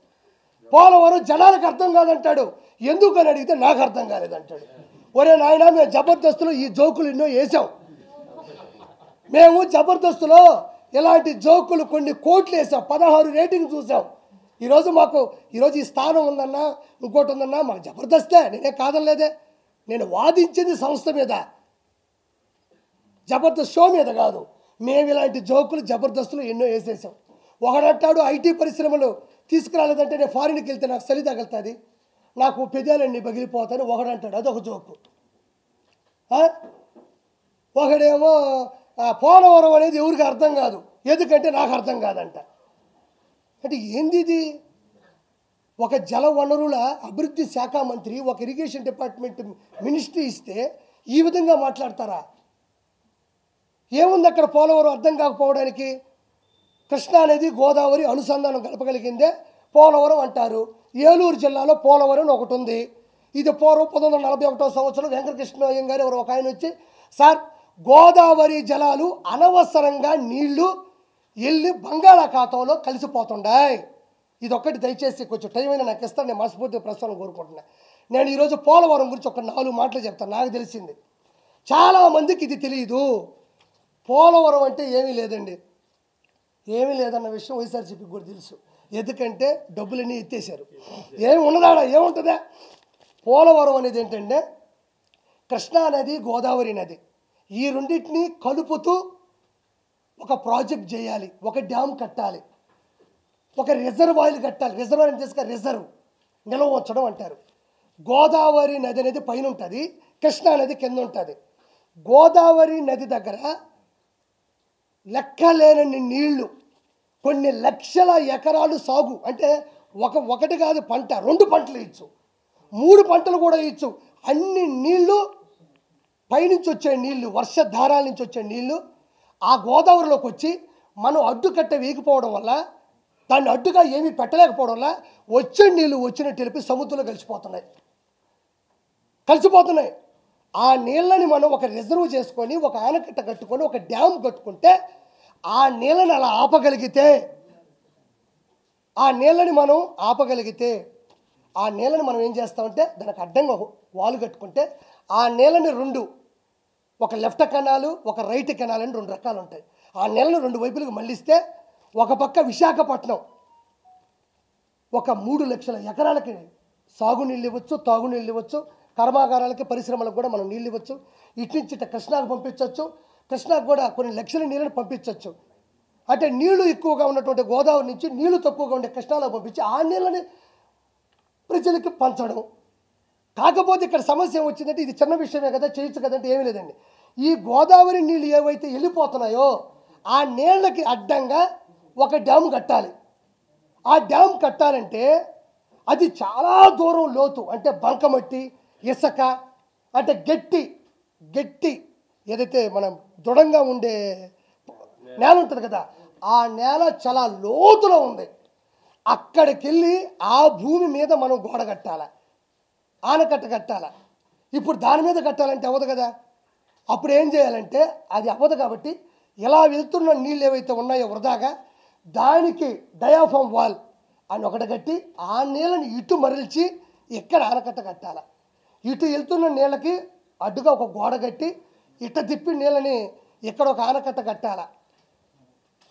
Speaker 1: పోలవరం జనాలకు అర్థం కాదంటాడు, ఎందుకని అడిగితే నాకు అర్థం కాలేదంటాడు. ఒరే నాయన, మేము జబర్దస్తులో ఈ జోకులు ఎన్నో వేసాం. మేము జబర్దస్తులో ఇలాంటి జోకులు కొన్ని కోట్లు వేసాం, 16 రేటింగ్ చూసాం. ఈరోజు ఈ స్థానం ఉందన్నా, ఇంకోటి ఉందన్నా, మాకు జబర్దస్తే, నేనే కాదనలేదే. నేను వాదించింది సంస్థ మీద, జబర్దస్త్ షో మీద కాదు. మేము ఇలాంటి జోకులు జబర్దస్తులు ఎన్నో వేసేసాం. ఒకడంటాడు ఐటీ పరిశ్రమలు తీసుకురాలేదంటే నేను ఫారిన్కి వెళ్తే నాకు చలి తగులుతుంది, నాకు పెదాలన్నీ పగిలిపోతాయని ఒకడంటాడు, అదొక జోకు. ఒకడేమో పోలవరం అనేది ఎవరికి అర్థం కాదు, ఎందుకంటే నాకు అర్థం కాదంట. అంటే ఏంది ఇది? ఒక జల వనరుల అభివృద్ధి శాఖ మంత్రి, ఒక ఇరిగేషన్ డిపార్ట్మెంట్ మినిస్ట్రీ ఇస్తే ఈ విధంగా మాట్లాడతారా? ఏముంది అక్కడ పోలవరం అర్థం కాకపోవడానికి? కృష్ణా నది గోదావరి అనుసంధానం కలపగలిగిందే పోలవరం అంటారు. ఏలూరు జిల్లాలో పోలవరం ఒకటి ఉంది. ఇది పూర్వం 1941 సంవత్సరం వెంకటకృష్ణ అయ్యంగారు ఎవరు ఒక ఆయన వచ్చి, సార్ గోదావరి జలాలు అనవసరంగా నీళ్లు వెళ్ళి బంగాళాఖాతంలో కలిసిపోతుండాయి, ఇదొక్కటి దయచేసి కొంచెం టైం అయినా నాకు ఇస్తాను, నేను మనస్ఫూర్తిగా ప్రస్తుతం కోరుకుంటున్నా. నేను ఈరోజు పోలవరం గురించి ఒక 4 మాటలు చెప్తాను. నాకు తెలిసింది, చాలామందికి ఇది తెలియదు. పోలవరం అంటే ఏమీ లేదండి, ఏమీ లేదన్న విషయం వైఎస్ఆర్సీపీకి కూడా తెలుసు, ఎందుకంటే డబ్బులన్నీ ఎత్తేసారు. ఏమి ఉన్నదాడా, ఏముంటుందా? పోలవరం అనేది ఏంటంటే కృష్ణా నది, గోదావరి నది, ఈ రెండింటిని కలుపుతూ ఒక ప్రాజెక్ట్ చేయాలి, ఒక డ్యామ్ కట్టాలి, ఒక రిజర్వాయర్లు కట్టాలి. రిజర్వాయర్ తీసుక రిజర్వ్ నిల్వ ఉంచడం అంటారు. గోదావరి నది అనేది పైన ఉంటుంది, కృష్ణా నది కింద ఉంటుంది. గోదావరి నది దగ్గర లెక్కలేనన్ని నీళ్లు, కొన్ని లక్షల ఎకరాలు సాగు, అంటే ఒకటి కాదు పంట, 2 పంటలు ఇచ్చు, 3 పంటలు కూడా ఇచ్చు. అన్ని నీళ్లు పైనుంచి వచ్చే నీళ్లు, వర్షధారాల నుంచి వచ్చే నీళ్లు ఆ గోదావరిలోకి వచ్చి మనం అడ్డుకట్ట వేయకపోవడం వల్ల, దాన్ని అడ్డుగా ఏమీ పెట్టలేకపోవడం వల్ల వచ్చే నీళ్లు వచ్చినట్టు తెలిపి సముద్రంలో కలిసిపోతున్నాయి. ఆ నీళ్ళని మనం ఒక రిజర్వ్ చేసుకొని, ఒక ఆనకట్ట కట్టుకొని, ఒక డ్యామ్ కట్టుకుంటే ఆ నీళ్ళని అలా ఆపగలిగితే, ఆ నీళ్ళని మనం ఏం చేస్తామంటే దానికి అడ్డంగా వాలు కట్టుకుంటే ఆ నీళ్ళని 2, ఒక లెఫ్ట్ కెనాలు, ఒక రైట్ కెనాల్ అని 2 రకాలు ఉంటాయి. ఆ నీళ్ళని 2 వైపులకు మళ్ళిస్తే ఒక పక్క విశాఖపట్నం ఒక 3 లక్షల ఎకరాలకి సాగునీళ్ళు ఇవ్వచ్చు, తాగునీళ్ళు ఇవ్వచ్చు, కర్మాగారాలకి, పరిశ్రమలకు కూడా మనం నీళ్ళు ఇవ్వచ్చు. ఇటు నుంచి కృష్ణాకు పంపించవచ్చు, కృష్ణాకు కూడా కొన్ని లక్షల నీళ్ళని పంపించవచ్చు. అంటే నీళ్లు ఎక్కువగా ఉన్నటువంటి గోదావరి నుంచి నీళ్లు తక్కువగా ఉండే కృష్ణాలో పంపించి ఆ నీళ్ళని ప్రజలకి పంచడం. కాకపోతే ఇక్కడ సమస్య వచ్చిందంటే ఇది చిన్న విషయమే కదా, చేయొచ్చు కదంటే ఏమీ లేదండి. ఈ గోదావరి నీళ్ళు ఏవైతే వెళ్ళిపోతున్నాయో ఆ నీళ్ళకి అడ్డంగా ఒక డ్యామ్ కట్టాలి. ఆ డ్యామ్ కట్టాలంటే అది చాలా దూరం లోతు, అంటే బంకమట్టి, ఇసుక, అంటే గట్టి ఏదైతే మనం దృఢంగా ఉండే నేల ఉంటుంది కదా, ఆ నేల చాలా లోతులో ఉంది. అక్కడికి వెళ్ళి ఆ భూమి మీద మనం గోడ కట్టాలి, ఆనకట్ట కట్టాలి. ఇప్పుడు దాని మీద కట్టాలంటే అవ్వదు కదా. అప్పుడు ఏం చేయాలంటే అది అవ్వదు కాబట్టి ఇలా వెళ్తున్న నీళ్ళు ఏవైతే ఉన్నాయో వృధాగా, దానికి డయాఫామ్ వాల్ అని ఒకటి కట్టి ఆ నీళ్ళని ఇటు మరల్చి ఇక్కడ ఆనకట్ట కట్టాలి. ఇటు వెళ్తున్న నీళ్ళకి అడ్డుగా ఒక గోడ కట్టి ఇట్ట తిప్పి నీళ్ళని ఇక్కడ ఒక ఆనకట్ట కట్టాల.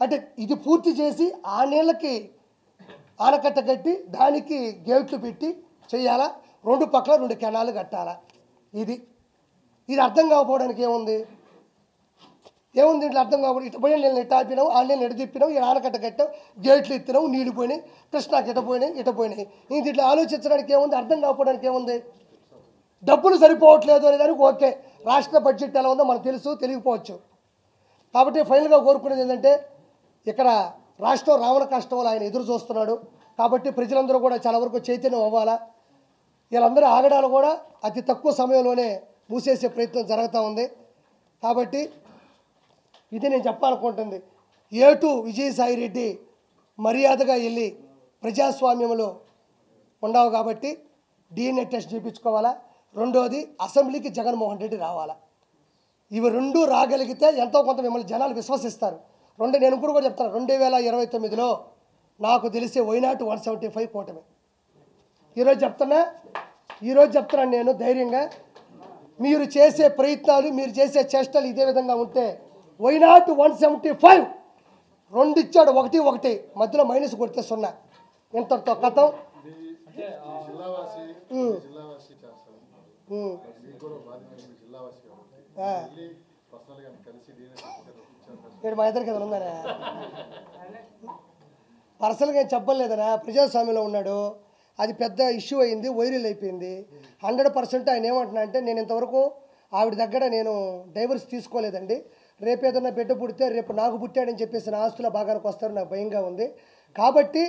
Speaker 1: అంటే ఇది పూర్తి చేసి ఆ నీళ్ళకి ఆనకట్ట కట్టి దానికి గేట్లు పెట్టి చేయాలా. 2 పక్కల 2 కెనాలు కట్టాలా. ఇది అర్థం కాకపోవడానికి ఏముంది ఇట్లా అర్థం కాకపోతే ఇటు పోయిన నీళ్ళని ఇట్ట ఆపినావు, ఆ నీళ్ళని ఎటు తిప్పినావు, ఈ ఆనకట్ట కట్టావు, గేట్లు ఎత్తినావు, నీళ్ళు పోయినాయి, కృష్ణాకి ఇట పోయినాయి. ఇంక ఇట్లా ఆలోచించడానికి ఏముంది, అర్థం కాకపోవడానికి ఏముంది. డబ్బులు సరిపోవట్లేదు అనే దానికి ఓకే, రాష్ట్ర బడ్జెట్ ఎలా ఉందో మనకు తెలుసు, తెలియకపోవచ్చు. కాబట్టి ఫైనల్గా కోరుకునేది ఏంటంటే ఇక్కడ రాష్ట్రం రావణ కష్టంలో ఆయన ఎదురు చూస్తున్నాడు. కాబట్టి ప్రజలందరూ కూడా చాలా వరకు చైతన్యం అవ్వాలా. వీళ్ళందరూ ఆగడాలు కూడా అతి తక్కువ సమయంలోనే మూసేసే ప్రయత్నం జరుగుతూ ఉంది. కాబట్టి ఇది నేను చెప్పాలనుకుంటుంది. ఏటు విజయసాయి రెడ్డి మర్యాదగా వెళ్ళి ప్రజాస్వామ్యంలో ఉండవు కాబట్టి DNA టెస్ట్ చేయించుకోవాలా. రెండోది అసెంబ్లీకి జగన్మోహన్ రెడ్డి రావాలా. ఇవి రెండు రాగలిగితే ఎంతో కొంత మిమ్మల్ని జనాలు విశ్వసిస్తారు. నేను కూడా చెప్తాను, 2029లో నాకు తెలిసే వైనాట్ 175 కూటమి. ఈరోజు చెప్తున్నాను నేను ధైర్యంగా. మీరు చేసే ప్రయత్నాలు, మీరు చేసే చేష్టలు ఇదే విధంగా ఉంటే వైనాట్ 175 2 ఇచ్చాడు, 1 మధ్యలో మైనస్ కొడితే 0. ఇంతటితో కథం. మా ఇద్దరికి ఏదైనా ఉందనా? పర్సనల్గా ఏం చెప్పలేదనా? ప్రజాస్వామ్యంలో ఉన్నాడు, అది పెద్ద ఇష్యూ అయింది, వైరల్ అయిపోయింది. 100% ఆయన ఏమంటున్నా అంటే, నేను ఇంతవరకు ఆవిడ దగ్గర నేను డైవర్స్ తీసుకోలేదండి. రేపు ఏదన్నా బిడ్డ పుడితే రేపు నాకు పుట్టాడని చెప్పేసి నా ఆస్తుల భాగానికి వస్తారు, నాకు భయంగా ఉంది. కాబట్టి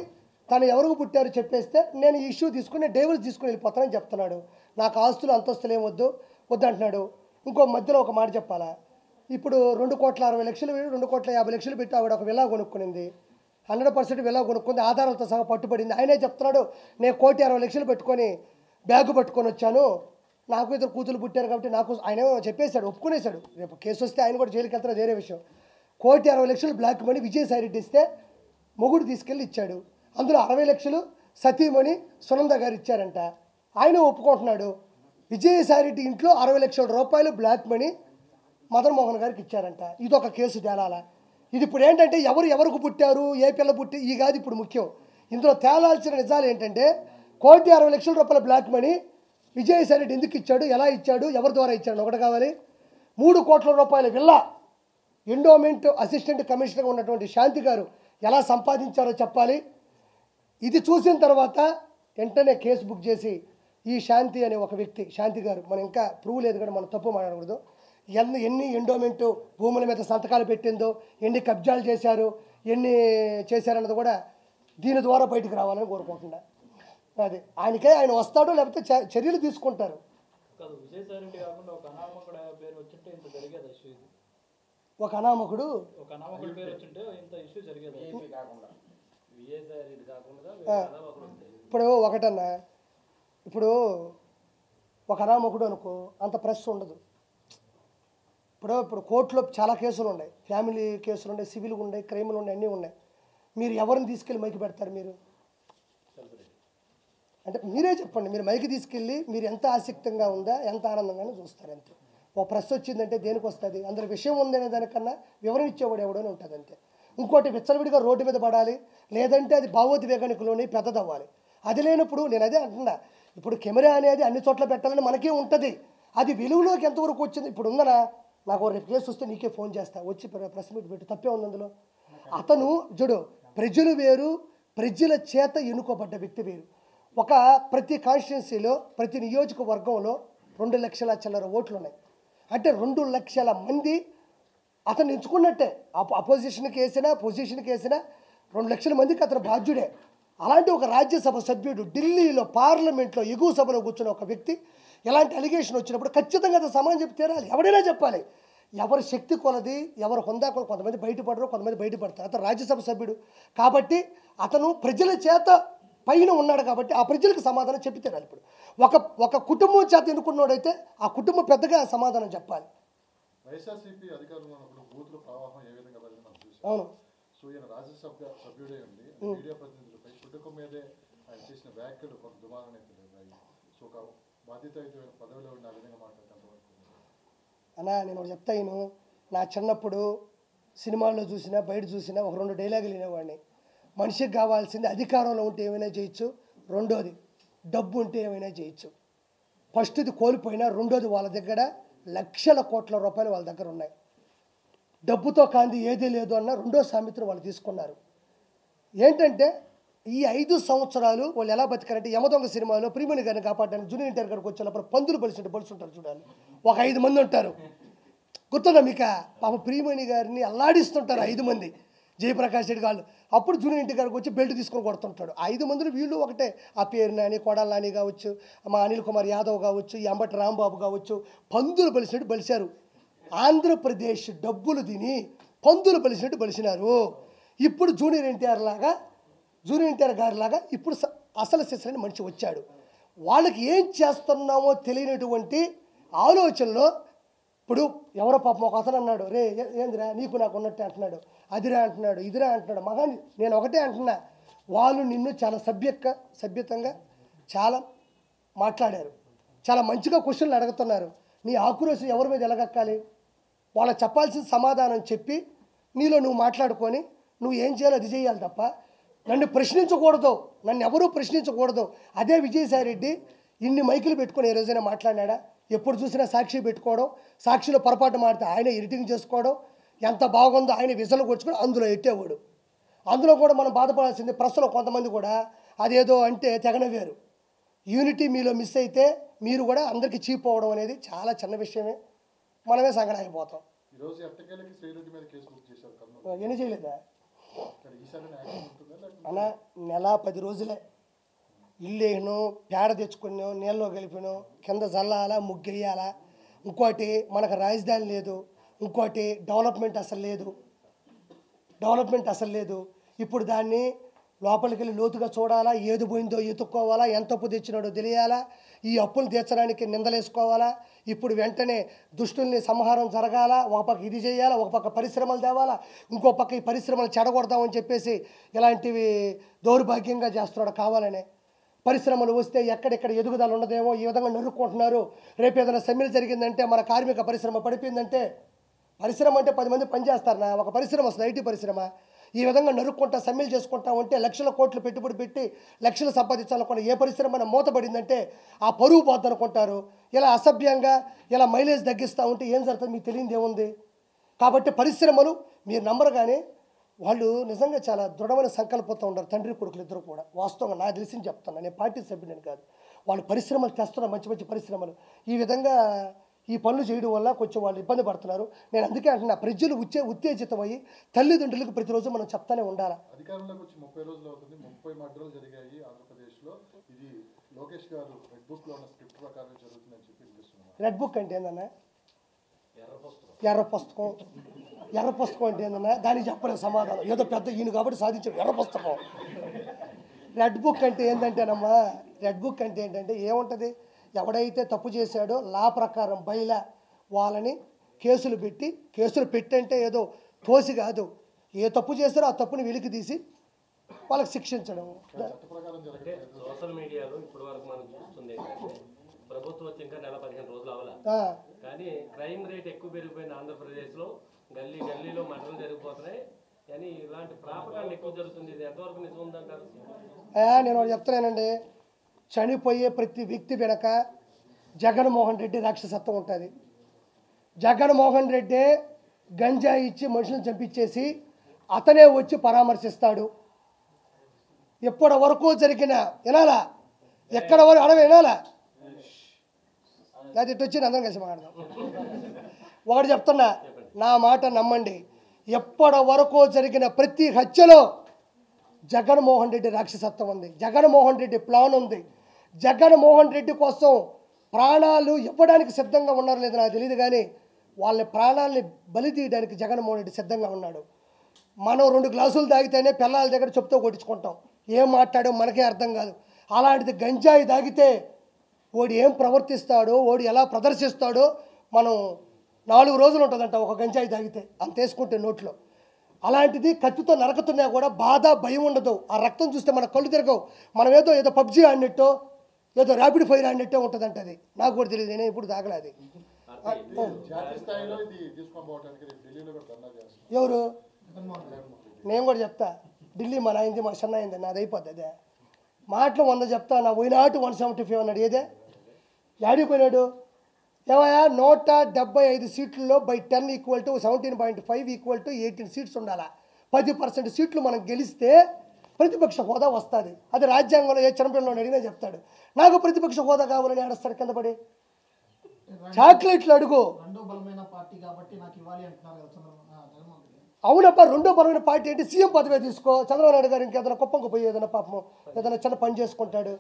Speaker 1: తను ఎవరికి పుట్టారు చెప్పేస్తే నేను ఈ ఇష్యూ తీసుకుని డైవర్స్ తీసుకుని వెళ్ళిపోతానని చెప్తున్నాడు. నాకు ఆస్తులు అంతస్తులు ఏమొద్దు అంటున్నాడు. ఇంకో మధ్యలో ఒక మాట చెప్పాలా, ఇప్పుడు 2,60,00,000 2,50,00,000 పెట్టి ఆవిడ ఒక విలా కొనుక్కునింది. 100% విలా కొనుక్కుంది, ఆధారాలతో సహా పట్టుబడింది. ఆయనే చెప్తున్నాడు, నేను 1,60,00,000 పెట్టుకొని బ్యాగు పట్టుకొని వచ్చాను, నాకు ఇద్దరు కూతురు పుట్టారు కాబట్టి నాకు. ఆయన చెప్పేశాడు, ఒప్పుకునేశాడు. రేపు కేసు వస్తే ఆయన కూడా జైలుకి వెళ్తారో వేరే విషయం. 1,60,00,000 బ్లాక్ మనీ విజయసాయి రెడ్డి ఇస్తే మొగుడు తీసుకెళ్ళి ఇచ్చాడు. అందులో 60,00,000 సతీమణి సునంద గారు ఇచ్చారంట. ఆయన ఒప్పుకుంటున్నాడు. విజయసాయి రెడ్డి ఇంట్లో 60,00,000 రూపాయలు బ్లాక్ మనీ మదన్ మోహన్ గారికి ఇచ్చారంట. ఇదొక కేసు తేలాలా. ఇది ఇప్పుడు ఏంటంటే ఎవరికి పుట్టారు, ఏ పిల్ల పుట్టి ఈ కాదు ఇప్పుడు ముఖ్యం. ఇందులో తేలాల్సిన నిజాలు ఏంటంటే 1,60,00,000 రూపాయల బ్లాక్ మనీ విజయసాయి రెడ్డి ఎందుకు ఇచ్చాడు, ఎలా ఇచ్చాడు, ఎవరి ద్వారా ఇచ్చాడు ఒకటి కావాలి. 3 కోట్ల రూపాయల విల్లా ఎండోమెంట్ అసిస్టెంట్ కమిషనర్గా ఉన్నటువంటి శాంతి గారు ఎలా సంపాదించారో చెప్పాలి. ఇది చూసిన తర్వాత వెంటనే కేసు బుక్ చేసి ఈ శాంతి అనే ఒక వ్యక్తి, శాంతి గారు, మనం ఇంకా ప్రూవ్ లేదు కానీ మనం తప్పు మాట్లాడకూడదు, ఎన్ని ఎండోమెంట్ భూముల మీద సంతకాలు పెట్టిందో, ఎన్ని కబ్జాలు చేశారు, ఎన్ని చేశారన్నది కూడా దీని ద్వారా బయటకు రావాలని కోరుకుంటున్నా. అది ఆయన వస్తాడు, లేకపోతే చర్యలు తీసుకుంటారు. ఒక అనామకుడు ఇప్పుడు ఒకటన్నా, ఇప్పుడు ఒక అనామకుడు అనుకో అంత ప్రెస్ ఉండదు. ఇప్పుడు కోర్టులో చాలా కేసులు ఉన్నాయి, ఫ్యామిలీ కేసులు ఉన్నాయి, సివిల్గా ఉన్నాయి, క్రైమ్లు ఉన్నాయి, అన్నీ ఉన్నాయి. మీరు ఎవరిని తీసుకెళ్ళి మైకి పెడతారు? మీరు అంటే మీరే చెప్పండి. మీరు మైకి తీసుకెళ్ళి మీరు ఎంత ఆసక్తంగా ఉందా, ఎంత ఆనందంగానే చూస్తారు అంతే. ఓ ప్రెస్ వచ్చిందంటే దేనికి వస్తుంది? అందులో విషయం ఉందనే దానికన్నా వివరణ ఇచ్చేవాడు ఎవడని ఉంటుంది అంతే. ఇంకోటి విచ్చలవిడిగా రోడ్డు మీద పడాలి, లేదంటే అది భావోద్వేగానికులోని పెద్దదవ్వాలి. అది లేనప్పుడు నేను అదే అంటున్నా, ఇప్పుడు కెమెరా అనేది అన్ని చోట్ల పెట్టాలని మనకే ఉంటుంది. అది వెలుగులోకి ఎంతవరకు వచ్చింది? ఇప్పుడు ఉందనా, నాకు రేపు కేసు వస్తే నీకే ఫోన్ చేస్తా, వచ్చి ప్రెస్ మీట్ పెట్టి తప్పే ఉంది అందులో. అతను చూడు, ప్రజలు వేరు, ప్రజల చేత ఎన్నుకోబడ్డ వ్యక్తి వేరు. ప్రతి కాన్స్టిట్యున్సీలో, ప్రతి నియోజకవర్గంలో 2 లక్షల చిల్లర ఓట్లు ఉన్నాయి. అంటే 2 లక్షల మంది అతను ఎంచుకున్నట్టే. అపోజిషన్కి వేసినా, పొజిషన్కి వేసినా 2 లక్షల మందికి అతను బాధ్యుడే. అలాంటి ఒక రాజ్యసభ సభ్యుడు ఢిల్లీలో పార్లమెంట్లో ఎగువ సభలో కూర్చున్న ఒక వ్యక్తి ఎలాంటి అలిగేషన్ వచ్చినప్పుడు ఖచ్చితంగా అతను సమాధానం చెప్పి తీరాలి. ఎవడైనా చెప్పాలి. ఎవరి శక్తి కొలది, ఎవరు హొందా కొలది, కొంతమంది బయటపడరు, కొంతమంది బయటపడతారు. అతను రాజ్యసభ సభ్యుడు కాబట్టి అతను ప్రజల చేత పైన ఉన్నాడు కాబట్టి ఆ ప్రజలకు సమాధానం చెప్పి తీరాలి. ఇప్పుడు ఒక కుటుంబం చేత ఎన్నుకున్నాడైతే ఆ కుటుంబం పెద్దగా సమాధానం చెప్పాలి.
Speaker 2: వైఎస్ఆర్సీపీ అధికారులు ఉన్నప్పుడు బూతుల ప్రవాహం ఏ విధంగా మనం చూసాం.
Speaker 1: అవును.
Speaker 2: సో ఈయన రాజ్యసభ సభ్యుడే ఉంది, మీడియా ప్రతినిధులపై కుటుంబం మీదే ఆయన చేసిన వ్యాఖ్యలు కొంత దుమారాన్ని ఎత్తుతున్నాయి. సో ఒక బాధ్యతాయుతమైన పదవిలో ఉన్న విధంగా మాట్లాడటం
Speaker 1: అన్నా, నేను చెప్తాను, నా చిన్నప్పుడు సినిమాల్లో చూసినా, బయట చూసినా ఒక 2 డైలాగులు వినేవాడిని. మనిషికి కావాల్సింది అధికారంలో ఉంటే ఏమైనా చేయొచ్చు, రెండోది డబ్బు ఉంటే ఏమైనా చేయొచ్చు. ఫస్ట్ది కోల్పోయినా, రెండోది వాళ్ళ దగ్గర లక్షల కోట్ల రూపాయలు వాళ్ళ దగ్గర ఉన్నాయి. డబ్బుతో కాంది ఏదీ లేదు అన్న రెండో సామెతను వాళ్ళు తీసుకున్నారు. ఏంటంటే ఈ 5 సంవత్సరాలు వాళ్ళు ఎలా బతికారంటే యమదొంగ సినిమాలో ప్రియమణి గారిని కాపాడడానికి జూనియర్ ఎన్టీఆర్ గారికి వచ్చేటప్పుడు పందులు బలిస్తుంటారు చూడాలి, ఒక 5 మంది ఉంటారు, గుర్తుందా మీకు? పాప ప్రియమణి గారిని అల్లాడిస్తుంటారు 5 మంది, జయప్రకాష్ రెడ్డి గారు. అప్పుడు జూనియర్ ఎన్టీఆర్ గారికి వచ్చి బెల్ట్ తీసుకొని కొడుతుంటాడు. 5 మందిని వీళ్ళు ఒకటే, ఆ పేరు నాని, కొడాల నాని కావచ్చు, మా అనిల్ కుమార్ యాదవ్ కావచ్చు, ఈ అంబటి రాంబాబు కావచ్చు, పందులు బలిసినట్టు బలిశారు. ఆంధ్రప్రదేశ్ డబ్బులు తిని పందులు బలిసినట్టు బలిసినారు. ఇప్పుడు జూనియర్ ఎన్టీఆర్ గారి లాగా ఇప్పుడు అసలు శిశులని మనిషి వచ్చాడు. వాళ్ళకి ఏం చేస్తున్నామో తెలియనటువంటి ఆలోచనలో ఇప్పుడు ఎవరో పాపం ఒక అతను అన్నాడు, రే ఏందిరా నీకు నాకు ఉన్నట్టే అంటున్నాడు, అదిరా అంటున్నాడు, ఇదిరా అంటున్నాడు. మగాని నేను ఒకటే అంటున్నా, వాళ్ళు నిన్ను చాలా సభ్యతంగా చాలా మాట్లాడారు, చాలా మంచిగా క్వశ్చన్లు అడుగుతున్నారు. నీ ఆక్రోశం ఎవరి మీద ఎలగక్కాలి? వాళ్ళకి చెప్పాల్సిన సమాధానం చెప్పి నీలో నువ్వు మాట్లాడుకొని నువ్వు ఏం చేయాలో అది చేయాలి తప్ప నన్ను ప్రశ్నించకూడదు, నన్ను ఎవరూ ప్రశ్నించకూడదు. అదే విజయసాయిరెడ్డి ఇన్ని మైకులు పెట్టుకొని ఏ రోజైనా మాట్లాడినాడా? ఎప్పుడు చూసినా సాక్షి పెట్టుకోవడం, సాక్షిలో పొరపాటు మాడితే ఆయన ఎడిటింగ్ చేసుకోవడం, ఎంత బాగుందో ఆయన విజలు కొట్టుకొని అందులో ఎట్టేవాడు. అందులో కూడా మనం బాధపడాల్సింది ప్రెస్లో కొంతమంది కూడా అదేదో అంటే తెగనవేరు. యూనిటీ మీలో మిస్ అయితే మీరు కూడా అందరికీ చీప్ అవ్వడం అనేది చాలా చిన్న విషయమే, మనమే సంగడం అయిపోతాం.
Speaker 2: ఈరోజు ఎట్టకేలకి శ్రీరెడ్డి మీద కేసు బుక్ చేశారు కర్నూలు.
Speaker 1: ఎన్ని చేయలేదా
Speaker 2: ఈసారి యాక్షన్ ఉంటుందా?
Speaker 1: అన్న నెల 10 రోజులే ఇల్లు వేయను, పేడ తెచ్చుకున్నాం, నీళ్ళలో కలిపినాం, కింద జల్లాలా, ముగ్గెయ్యాలా. ఇంకోటి మనకు రాజధాని లేదు, ఇంకోటి డెవలప్మెంట్ అసలు లేదు. ఇప్పుడు దాన్ని లోపలికి వెళ్ళి లోతుగా చూడాలా, ఏది పోయిందో ఎత్తుక్కోవాలా, ఎంత అప్పు తెచ్చినాడో తెలియాలా, ఈ అప్పులు తీర్చడానికి నిందలేసుకోవాలా. ఇప్పుడు వెంటనే దుష్టుల్ని సంహారం జరగాల, ఒక పక్క ఇది చేయాలా, ఒక పక్క పరిశ్రమలు తేవాలా, ఇంకో పక్క ఈ పరిశ్రమలు చెడగొడదామని చెప్పేసి ఇలాంటివి దౌర్భాగ్యంగా చేస్తున్నాడు కావాలనే. పరిశ్రమలు వస్తే ఎక్కడెక్కడ ఎదుగుదల ఉండదేమో ఈ విధంగా నరుక్కుంటున్నారు. రేపు ఏదైనా సమ్మెలు జరిగిందంటే, మన కార్మిక పరిశ్రమ పడిపోయిందంటే, పరిశ్రమ అంటే 10 మంది పనిచేస్తారనా, ఒక పరిశ్రమ వస్తుంది, ఐటీ పరిశ్రమ. ఈ విధంగా నరుక్కుంటా సమ్మెలు చేసుకుంటా ఉంటే లక్షల కోట్లు పెట్టుబడి పెట్టి లక్షలు సంపాదించాలనుకున్న ఏ పరిశ్రమ మూతపడిందంటే ఆ పరువు పోద్దనుకుంటారు. ఇలా అసభ్యంగా ఇలా మైలేజ్ తగ్గిస్తూ ఉంటే ఏం జరుగుతుంది మీకు తెలియదు ఏముంది. కాబట్టి పరిశ్రమలు మీరు నమ్మరుగానే వాళ్ళు నిజంగా చాలా దృఢమైన సంకల్పంతో ఉన్నారు, తండ్రి కొడుకులు ఇద్దరు కూడా. వాస్తవంగా నాకు తెలిసి చెప్తాను, నేను పార్టీ సభ్యుడిని కాదు. వాళ్ళు పరిశ్రమలు తెస్తున్నారు, మంచి పరిశ్రమలు. ఈ విధంగా ఈ పనులు చేయడం వల్ల కొంచెం వాళ్ళు ఇబ్బంది పడుతున్నారు. నేను అందుకే అంటున్నా, ప్రజలు ఉత్తేజితమయ్యి తల్లిదండ్రులకు ప్రతిరోజు మనం చెప్తానే ఉండాలి.
Speaker 2: అధికారంలోకి వచ్చి 30 రోజులు అవుతుంది, 30 మర్డర్లు జరిగాయి ఆంధ్రప్రదేశ్లో. ఇది లోకేష్ గారు రెడ్ బుక్లో ఉన్న స్క్రిప్ట్ ప్రకారం జరుగుతుందని చెప్పి వినిపిస్తున్నారు.
Speaker 1: రెడ్ బుక్ అంటే ఏందన్నా? ఎర్ర పుస్తకం అంటే ఏందన్నా? దానికి చెప్పలేదు సమాధానం. ఏదో పెద్ద ఈయన కాబట్టి సాధించాడు ఎర్ర పుస్తకం. రెడ్ బుక్ అంటే ఏంటంటేనమ్మా, రెడ్ బుక్ అంటే ఏంటంటే ఏముంటుంది, ఎవడైతే తప్పు చేశాడో లా ప్రకారం బయలా వాళ్ళని కేసులు పెట్టంటే ఏదో తోసి కాదు, ఏ తప్పు చేస్తారో ఆ తప్పుని వెలికి తీసి వాళ్ళకి శిక్షించడం.
Speaker 3: సోషల్ మీడియాలో ఇప్పటి వరకు మనం చూస్తుంది ఏంటంటే ప్రభుత్వం వచ్చి ఇంకా నెల 15 రోజులు అవ్వాలి, కానీ క్రైమ్ రేట్ ఎక్కువ పెరిగిపోయింది ఆంధ్రప్రదేశ్లో. గల్లీలో మర్డర్లు జరిగిపోతున్నాయి, కానీ ఇలాంటి ప్రాపకాండ ఎక్కువ జరుగుతుంది. ఇది ఎంతవరకు నిజం ఉందంటారు?
Speaker 1: నేను చెప్తున్నానండి, చనిపోయే ప్రతి వ్యక్తి వెనక జగన్మోహన్ రెడ్డి రాక్షసత్వం ఉంటుంది. జగన్మోహన్ రెడ్డి గంజాయి ఇచ్చి మనుషులను చంపించేసి అతనే వచ్చి పరామర్శిస్తాడు. ఎప్పటి వరకు జరిగిన వినాలా, ఎక్కడ వరకు అడవి వినాలా, అది ఇటు వచ్చి అందరం కలిసి మాట్లాడదాం. ఒకటి చెప్తున్నా, నా మాట నమ్మండి, ఎప్పటి వరకు జరిగిన ప్రతి హత్యలో జగన్మోహన్ రెడ్డి రాక్షసత్వం ఉంది, జగన్మోహన్ రెడ్డి ప్లాన్ ఉంది. జగన్మోహన్ రెడ్డి కోసం ప్రాణాలు ఇవ్వడానికి సిద్ధంగా ఉన్నారు లేదు నాకు తెలియదు, కానీ వాళ్ళ ప్రాణాలని బలి తీయడానికి జగన్మోహన్ రెడ్డి సిద్ధంగా ఉన్నాడు. మనం 2 గ్లాసులు తాగితేనే పిల్లల దగ్గర చెప్తూ కొట్టించుకుంటాం, ఏం మాట్లాడో మనకే అర్థం కాదు. అలాంటిది గంజాయి తాగితే ఓడి ఏం ప్రవర్తిస్తాడో, ఓడి ఎలా ప్రదర్శిస్తాడో మనం 4 రోజులు ఉంటుందంట ఒక గంజాయి తాగితే, అంత వేసుకుంటే నోట్లో. అలాంటిది కత్తితో నరకుతున్నా కూడా బాధ భయం ఉండదు. ఆ రక్తం చూస్తే మన కళ్ళు తిరగవు. మనం ఏదో పబ్జీ ఆడినట్టు, ఏదో ర్యాపిడ్ ఫైర్ ఆడినట్టే ఉంటుందంట. అది నాకు కూడా తెలియదు, నేను ఇప్పుడు తాగలేదు. ఎవరు? నేను కూడా చెప్తా, ఢిల్లీ మన అయింది, మా సన్న అయింది, నాది అయిపోద్ది. అదే మాటలు 100 చెప్తా, నా పోయినాటు 175 అన్నాడు. ఏదే యాడికి పోయినాడు? ఏమయ్యా 175 సీట్లలో బై 10 = 17.5 = 18 సీట్స్ ఉండాలా. 10% సీట్లు మనం గెలిస్తే ప్రతిపక్ష హోదా వస్తుంది. అది రాజ్యాంగంలో ఏ చిన్నపిల్లని అడిగినా చెప్తాడు. నాకు ప్రతిపక్ష హోదా కావాలని ఆడస్తాడు కింద పడి. చాక్లెట్లు అడుగు.
Speaker 4: రెండో బలమైన పార్టీ కాబట్టి నాకు ఇవ్వాలి అంటున్నారు కదా జగన్మోహన్ రెడ్డి.
Speaker 1: అవునప్ప, రెండో బలమైన పార్టీ అంటే సీఎం పదవి తీసుకో. చంద్రబాబు నాయుడు గారు ఇంకేదైనా కుప్పంకు పోయి ఏదైనా పాపం ఏదైనా చిన్న పని చేసుకుంటాడు.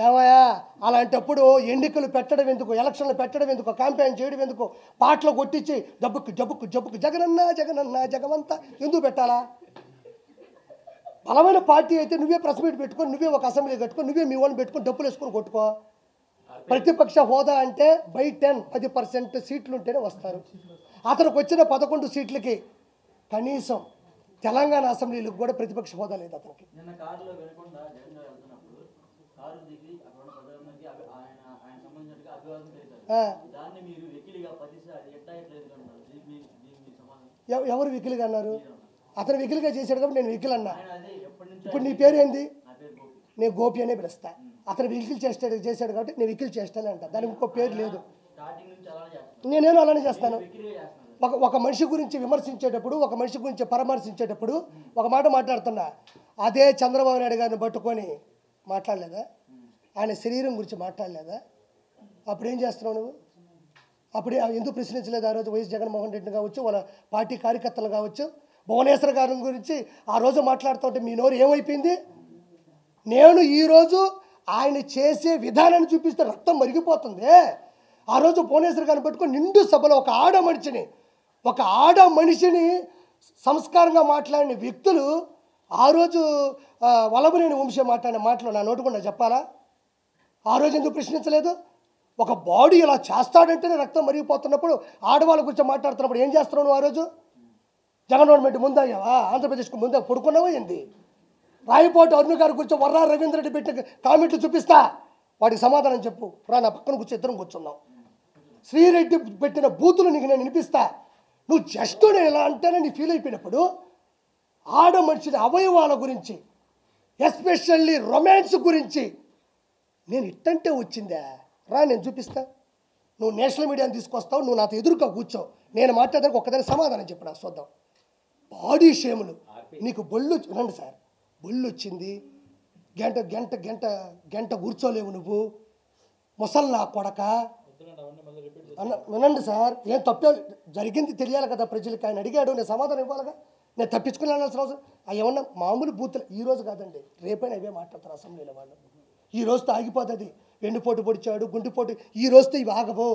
Speaker 1: ఏమయ్యా అలాంటప్పుడు ఎన్నికలు పెట్టడం ఎందుకు, ఎలక్షన్లు పెట్టడం ఎందుకు, క్యాంపెయిన్ చేయడం ఎందుకు, పాటలు కొట్టించి జబ్బుకు జబ్బుకు జబ్బుకు జగనన్న జగనన్న జగమంతా ఎందుకు పెట్టాలా? బలమైన పార్టీ అయితే నువ్వే ప్రెస్ మీట్ పెట్టుకొని, నువ్వే ఒక అసెంబ్లీ కట్టుకొని, నువ్వే మీ వాళ్ళని పెట్టుకొని డబ్బులు వేసుకొని కొట్టుకో. ప్రతిపక్ష హోదా అంటే బై 10% సీట్లు ఉంటేనే వస్తారు. అతనికి వచ్చిన 11 సీట్లకి కనీసం తెలంగాణ అసెంబ్లీలకు కూడా ప్రతిపక్ష హోదా లేదు అతనికి.
Speaker 5: నిన్న కారులో వెళ్ళకుండా జగన్ గారు వెళ్తున్నప్పుడు కారు దిగి అక్కడ ఉన్న ప్రజలందరికీ ఆయన సంబంధించినట్టుగా అభివాదం చేశారు. దాన్ని మీరు వెకిలిగా ప్రతిసారి ఎట్లేదు అంటారు. దీనికి సమాధానం
Speaker 1: ఎవరు వెకిలిగా అన్నారు? అతను వెకిలిగా చేశాడు కాబట్టి నేను వెకిల్ అన్నా.
Speaker 5: అదే ఎప్పటి నుంచి
Speaker 1: ఇప్పుడు నీ పేరు ఏంది?
Speaker 5: నా పేరు గోపి.
Speaker 1: నేను గోపి అనే పిలుస్తా. అతను వెకిల్ చేశాడు కాబట్టి నేను వెకిల్ చేస్తానే అంట. దానికి ఇంకో పేరు లేదు.
Speaker 5: స్టార్టింగ్ నుంచి అలానే చేస్తాను.
Speaker 1: నేనేదో అలానే చేస్తాను.
Speaker 5: వెకిలిగా చేస్తాను.
Speaker 1: ఒక మనిషి గురించి విమర్శించేటప్పుడు, ఒక మనిషి గురించి పరామర్శించేటప్పుడు ఒక మాట మాట్లాడుతున్నా. అదే చంద్రబాబు నాయుడు గారిని పట్టుకొని మాట్లాడలేదా? ఆయన శరీరం గురించి మాట్లాడలేదా? అప్పుడు ఏం చేస్తున్నావు నువ్వు? అప్పుడే ఎందుకు ప్రశ్నించలేదు ఆ రోజు వైఎస్ జగన్మోహన్ రెడ్డిని కావచ్చు, వాళ్ళ పార్టీ కార్యకర్తలు కావచ్చు? భువనేశ్వర్ గారి గురించి ఆ రోజు మాట్లాడుతుంటే మీ నోరు ఏమైపోయింది? నేను ఈరోజు ఆయన చేసే విధానాన్ని చూపిస్తే రక్తం మరిగిపోతుంది. ఆ రోజు భువనేశ్వర్ గారిని పెట్టుకొని నిండు సభలో ఒక ఆడ మనిషిని సంస్కారంగా మాట్లాడిన వ్యక్తులు ఆ రోజు వల్లభనేని వంశీ మాట్లాడిన మాటలు నా నోటుకుండా చెప్పాలా? ఆ రోజు ఎందుకు ప్రశ్నించలేదు? ఒక బాడీ ఇలా చేస్తాడంటేనే రక్తం మరిగిపోతున్నప్పుడు ఆడవాళ్ళ గురించి మాట్లాడుతున్నప్పుడు ఏం చేస్తున్నావు నువ్వు? ఆ రోజు జగన్మోహన్ రెడ్డి ముందాగావా? ఆంధ్రప్రదేశ్కు ముందే పడుకున్నావా ఏంది? రాయపోటు అరుణ్ గారి గురించి వర్రా రవీంద్ర రెడ్డి పెట్టిన కామెంట్లు చూపిస్తా, వాటికి సమాధానం చెప్పు. రా నా పక్కన కూర్చో, ఇద్దరం కూర్చుందాం. శ్రీరెడ్డి పెట్టిన బూతులు నీకు నేను వినిపిస్తా. నువ్వు జస్ట్ నేను ఎలా అంటేనే నీ ఫీల్ అయిపోయినప్పుడు ఆడ మనిషిని అవయవాల గురించి, ఎస్పెషల్లీ రొమాన్స్ గురించి నేను ఇట్టంటే వచ్చిందా? రా నేను చూపిస్తా. నువ్వు నేషనల్ మీడియాని తీసుకొస్తావు, నువ్వు నాతో ఎదురుగా కూర్చో, నేను మాట్లాడడానికి ఒక్కదాని సమాధానం చెప్పు. నాకు చూద్దాం. బాడీ షేములు నీకు బొళ్ళు రండి సార్, బొళ్ళు వచ్చింది, గంట గంట గంట గంట కూర్చోలేవు నువ్వు, ముసల్లా కొడక అన్న. వినండి సార్, ఏం తప్పే జరిగింది తెలియాలి కదా ప్రజలకి. ఆయన అడిగాడు, నేను సమాధానం ఇవ్వాలిగా. నేను తప్పించుకుని వెళ్ళాల్సిన అవసరం ఏమన్నా? మామూలు బూతులు ఈ రోజు కాదండి, రేపైనా అవే మాట్లాడతారు అసెంబ్లీలో వాళ్ళు. ఈ రోజుతో ఆగిపోతుంది. వెండిపోటు పొడిచాడు, గుండెపోటు, ఈ రోజుతో ఇవి ఆగబో.